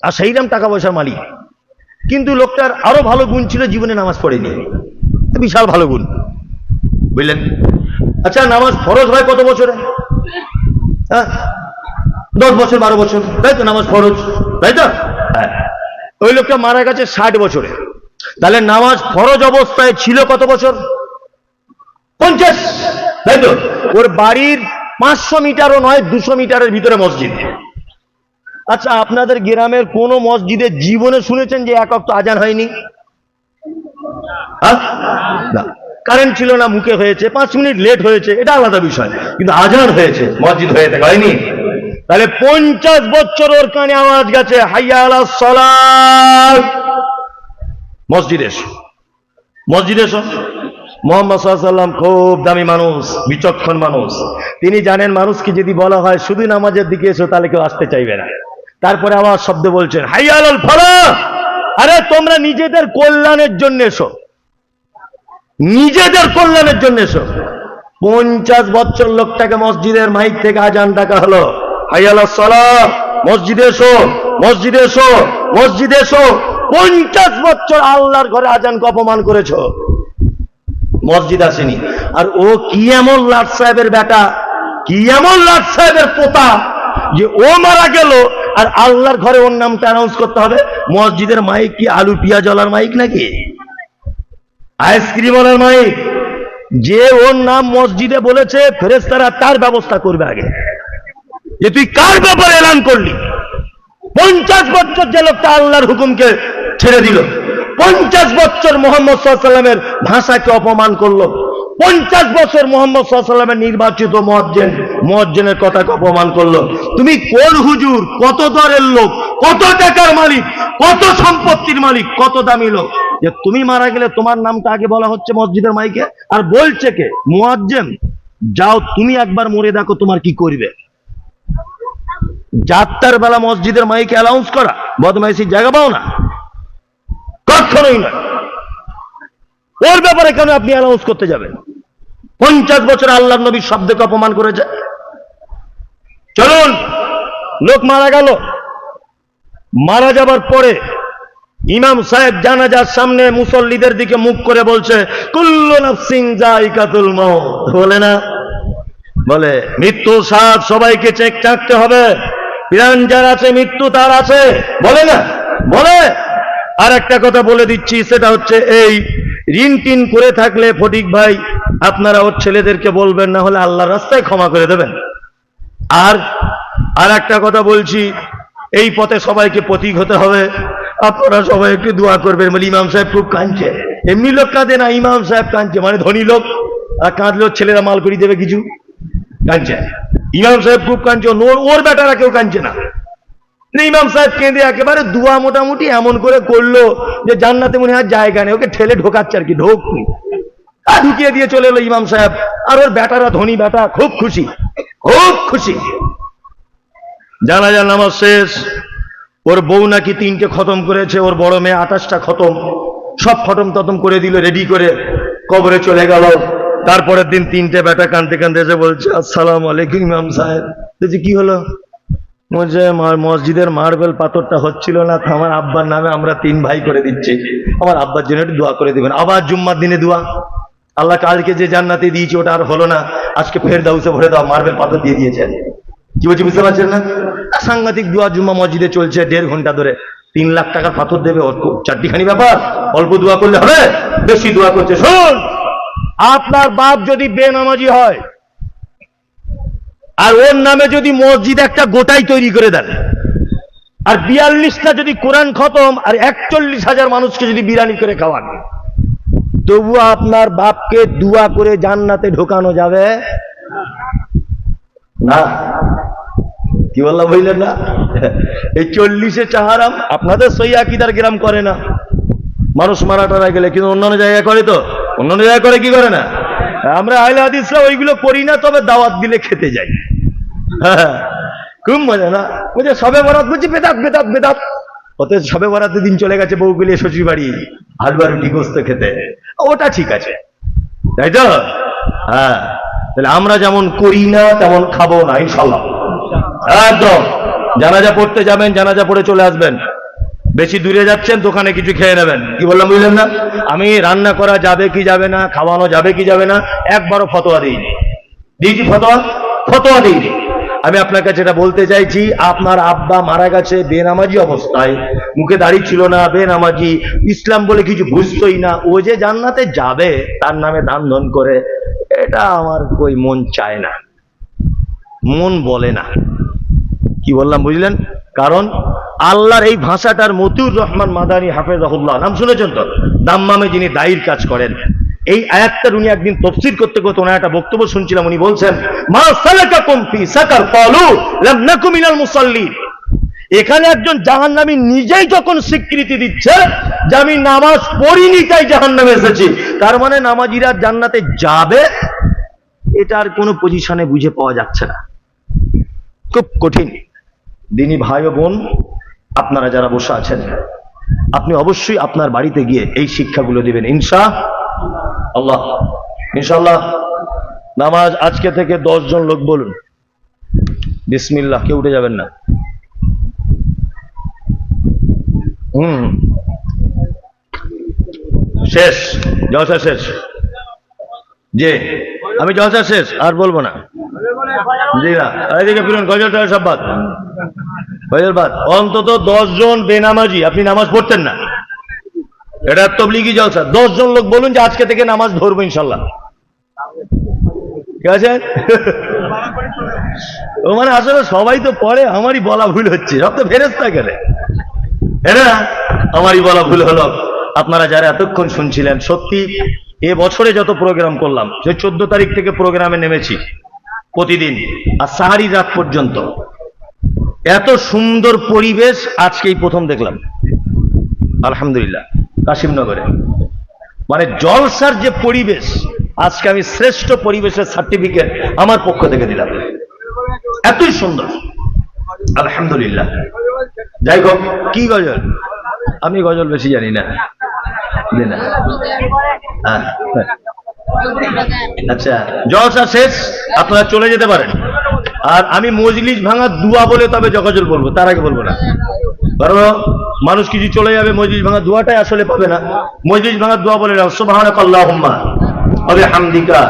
আর সেইরকম টাকা পয়সার মালিক। কিন্তু লোকটার আরো ভালো গুণ ছিল, জীবনে নামাজ পড়েনি, বিশাল ভালো গুণ, বুঝলেন? আচ্ছা, নামাজ ফরজ হয় কত বছরে? হ্যাঁ, 10 বছর 12 বছর, তাই তো নামাজ ফরজ, তাই তো? হ্যাঁ। ওই লোকটা মারা গেছে 60 বছরে, তাহলে নামাজ ফরজ অবস্থায় ছিল কত বছর? 50, তাই তো? ওর বাড়ির 500 মিটারও নয়, 200 মিটারের ভিতরে মসজিদ। আচ্ছা, আপনাদের গ্রামের কোন মসজিদে জীবনে শুনেছেন যে এক ওয়াক্ত আজান হয়নি? না, কারেন্ট ছিল না, মুখে হয়েছে, 5 মিনিট লেট হয়েছে, এটা আলাদা বিষয়, কিন্তু আজান হয়েছে, মসজিদ হয়ে থাকে হয়নি। তাহলে 50 বছর ওর কানে আওয়াজ গেছে, হাইয়া আলাস সালাত, মসজিদে এসো, মসজিদে এসো। মুহাম্মদ সাল্লাল্লাহু আলাইহি ওয়াসাল্লাম খুব দামি মানুষ, বিচক্ষণ মানুষ, তিনি জানেন মানুষকে যদি বলা হয় শুধু নামাজের দিকে এসো তাহলে কেউ আসতে চাইবে না। তারপরে আবার শব্দ বলছেন, হাইয়া আলাল ফালাহ, আরে তোমরা নিজেদের কল্যাণের জন্য এসো, নিজেদের কল্যাণের জন্য এসো। 50 বছর লোকটাকে মসজিদের মাইক থেকে আজান ডাকা হলো, হাইয়া আলাস সালাহ, মসজিদে এসো, মসজিদে এসো, মসজিদে এসো। 50 বছর আল্লাহর ঘরে আজানকে অপমান করেছো, মসজিদ আসেনি। আর ও কি এমন লাট সাহেবের বেটা, কি এমন লাট সাহেবের পোতা যে ও মারা গেল আর আল্লাহর ঘরে ওর নামটা অ্যানাউন্স করতে হবে? মসজিদের মাইক কি আলু পিঁয়াজ ওয়ালার মাইক নাকি, আইসক্রিম ওয়ালার মাইক? যে ওর নাম মসজিদে বলেছে, ফেরেশতারা তার ব্যবস্থা করবে আগে, যে তুই কার ব্যাপারে এলান করলি। 50 বছর যে লোকটা আল্লাহর হুকুমকে ছেড়ে দিল, 50 বছর মুহাম্মদ সাল্লাল্লাহু আলাইহি ওয়াসাল্লামের ভাষাকে অপমান করলো, 50 বছর মুহাম্মদ সাল্লাল্লাহু আলাইহি ওয়াসাল্লামের নির্বাচিত মুয়াজ্জিনের কথাকে অপমান করলো। তুমি কোন হুজুর, কত দরের লোক, কত টাকার মালিক, কত সম্পত্তির মালিক, কত দামি লোক, যে তুমি মারা গেলে তোমার নামটা আগে বলা হচ্ছে মসজিদের মাইকে? আর বলছে কে? মুয়াজ্জিন। যাও তুমি একবার মরে দেখো তোমার কি করবে। যাত্রার বেলা মসজিদের মাইকে অ্যানাউন্স করা, বদমাইশির জায়গা পাও না, কখনোই না। ওর ব্যাপারে কেন আপনি অ্যানাউন্স করতে যাবেন? 50 বছর আল্লাহর নবীর শব্দকে অপমান করেছে। চলুন, লোক মারা গেল, মারা যাবার পরে ইমাম সাহেব জানাজার সামনে মুসল্লিদের দিকে মুখ করে বলছে, কুল্লু নাফসিন যায়িকাতুল মাউত, বলে না? বলে মৃত্যু স্বাদ সবাইকে চাকতে হবে, প্রাণ যার আছে মৃত্যু তার আছে, বলে না? বলে। আর একটা কথা বলে দিচ্ছি, সেটা হচ্ছে এই ঋণ টিন করে থাকলে ফটিক ভাই আপনারা ওর ছেলেদেরকে বলবেন, না হলে আল্লাহর রাস্তায় ক্ষমা করে দেবেন। আর একটা কথা বলছি, এই পথে সবাইকে প্রতীক হতে হবে, আপনারা সবাই একটু দোয়া করবেন। বলে ইমাম সাহেব খুব কাঁদছে, এমনি লোক কাঁদে না, ইমাম সাহেব কাঁদছে, মানে ধনী লোক, আর কাঁদলেও ছেলেরা মাল করি দেবে কিছু, কাঁদছে। ইমাম সাহেব খুব কাঁদছে, ওর বেটারা কেউ কাঁদছে না। ইমাম সাহেব কেঁদে একেবারে দোয়া মোটামুটি এমন করে করলো যে জান্নাতে মনে হয় জায়গা নেই, ওকে ঠেলে ঢোকাচ্ছে আর কি, ঢুকিয়ে দিয়ে চলে এলো ইমাম সাহেব। আর ওর বেটারা ধনী বেটা, খুব খুশি, খুব খুশি। জানাজার নামাজ শেষ, ওর বউ নাকি 3টে খতম করেছে, ওর বড় মেয়ে 28টা খতম, সব খতম টতম করে দিল, রেডি করে কবরে চলে গেল। তারপরের দিন 3টে বেটা কাঁদতে কাঁদতে এসে বলছে, আসসালামু আলাইকুম ইমাম সাহেব। বলছি কি হলো? বলছে মসজিদের মার্বেল পাথরটা হচ্ছিল না, আমার আব্বার নামে আমরা 3 ভাই করে দিচ্ছি, আমার আব্বার জন্য একটু দোয়া করে দিবেন। আবার জুম্মার দিনে দোয়া, আল্লাহ কালকে যে জান্নাতে দিয়েছে ওটা আর হলো না, আজকে ফেরদাউসে ভরে দাও, মার্বেল পাথর দিয়ে দিয়েছেন। কি বলছি বুঝতে পারছেন না? সাংঘাতিক দোয়া জুম্মা মসজিদে চলছে 1.5 ঘন্টা ধরে, 3 লাখ টাকার পাথর দেবে, চারটিখানি ব্যাপার। অল্প দোয়া করলে হবে, বেশি দোয়া করছে। শুন, আপনার বাপ যদি বেনামাজি হয় আর ওর নামে যদি মসজিদ একটা গোটাই তৈরি করে দেন, আর 42টা যদি কোরআন খতম আর 41,000 মানুষকে যদি বিরিয়ানি করে খাওয়ান, তবু আপনার বাপকে দোয়া করে জান্নাতে ঢোকানো যাবে না। কি বললাম বুঝলেন না? এই 40-এ চাহারাম আপনাদের সই আকীদার গ্রাম করে না, মানুষ মারা টারা গেলে, কিন্তু অন্যান্য জায়গায় করে। তো অন্যান্য জায়গায় করে, কি করে না? আমরা আহলে হাদিসরা ওইগুলো করি না, তবে দাওয়াত দিলে খেতে যাই। খুব মজা না? বুঝে সবে বরাত বুঝছি বেদাত বেদাত বেদাত। অতএব সবে বরাতের দিন চলে গেছে বউ গেলে শ্বশুর বাড়ি হালুয়া রুটি গোস্ত খেতে, ওটা ঠিক আছে, তাই তো? হ্যাঁ, তাহলে আমরা যেমন করি না তেমন খাবো না ইনশাল্লাহ। একদম। জানাজা পড়তে যাবেন, জানাজা পড়ে চলে আসবেন। বেশি দূরে যাচ্ছেন, দোকানে কিছু খেয়ে নেবেন। কি বললাম বুঝলেন না? আমি রান্না করা যাবে কি যাবে না, খাওয়ানো যাবে কি যাবে না, একবারও ফতোয়া দিইনি। দিয়েছি ফতোয়া? ফতোয়া দিইনি। আমি আপনার কাছে এটা বলতে চাইছি, আপনার আব্বা মারা গেছে বেনামাজি অবস্থায়, মুখে দাড়ি ছিল না, বেনামাজি, ইসলাম বলে কিছু বুঝতোই না, ও যে জান্নাতে যাবে তার নামে দান ধন করে, এটা আমার কই মন চায় না, মন বলে না। কি বললাম বুঝলেন? কারণ আল্লাহর এই ভাষাটার মতিউর রহমান মাদানী হাফেজাহুল্লাহ, নাম শুনেছেন তো? দাম্মামে যিনি দায়ীর কাজ করেন, এই আয়াতটার উনি একদিন তাফসীর করতে করতে ওনার একটা বক্তব্য শুনছিলাম। উনি বলছেন, মা সালাকাকুম ফি সাকার ক্বালু লাম নাকু মিনাল মুসাল্লিন। এখানে একজন জাহান্নামী নিজেই যখন স্বীকৃতি দিচ্ছে যে আমি নামাজ পড়িনি তাই জাহান্নামে এসেছি, তার মানে নামাজিরা জান্নাতে যাবে, এটার কোনো পজিশনে বুঝে পাওয়া যাচ্ছে না। খুব কঠিন। দিনী ভাই ও বোন, আপনারা যারা বসে আছেন, আপনি অবশ্যই আপনার বাড়িতে গিয়ে এই শিক্ষাগুলো দিবেন ইনশাআল্লাহ। ইনশাআল্লাহ। নামাজ আজকে থেকে 10 জন লোক বলুন বিসমিল্লাহ, কেউ উঠে যাবেন না। শেষ, জলসা শেষ। যে আমি জলসা শেষ, আর বলবো না। জি না, এদিকে ফিরুন, গজলটা সব বাদ, গজল বাদ। অন্তত 10 জন বেনামাজি, আপনি নামাজ পড়তেন না, এটা তবলিগি জলসা। 10 জন লোক বলুন যে আজকে থেকে নামাজ ধরবো ইনশাল্লাহ। ঠিক আছে? ও মানে আসলে সবাই তো পড়ে, আমারই বলা ভুল হচ্ছে, সব তো ফেরেশতা গেলে, হ্যাঁ আমারই বলা ভুল হলো। আপনারা যারা এতক্ষণ শুনছিলেন, সত্যি এ বছরে যত প্রোগ্রাম করলাম, যে 14 তারিখ থেকে প্রোগ্রামে নেমেছি প্রতিদিন আর সাহারি রাত পর্যন্ত, এত সুন্দর পরিবেশ আজকেই প্রথম দেখলাম আলহামদুলিল্লাহ কাশিমনগরে। মানে জলসার যে পরিবেশ, আজকে আমি শ্রেষ্ঠ পরিবেশের সার্টিফিকেট আমার পক্ষ থেকে দিলাম, এতই সুন্দর আলহামদুলিল্লাহ। যাই হোক, কি গজল? আমি গজল বেশি জানি না। আচ্ছা, জলসা শেষ, আপনারা চলে যেতে পারেন। আর আমি মজলিস ভাঙা দোয়া বলে তবে গজল বলবো, তার আগে বলবো না। কারণ মানুষ কিছু চলে যাবে, মজলিস ভাঙা দোয়াটাই আসলে পাবে না। মজলিস ভাঙা দোয়া বলে নাও, সুবহানাকাল্লাহুম্মা ওয়া বিহামদিকা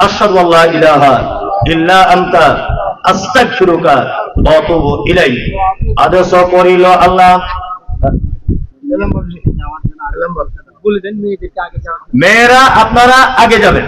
আশহাদু আল্লা ইলাহা ইল্লা আনতা আস্তাগফিরুকা ওয়া আতুবু ইলাইক। আদেশ করিল আল্লাহ, মেয়েরা আপনারা আগে যাবেন।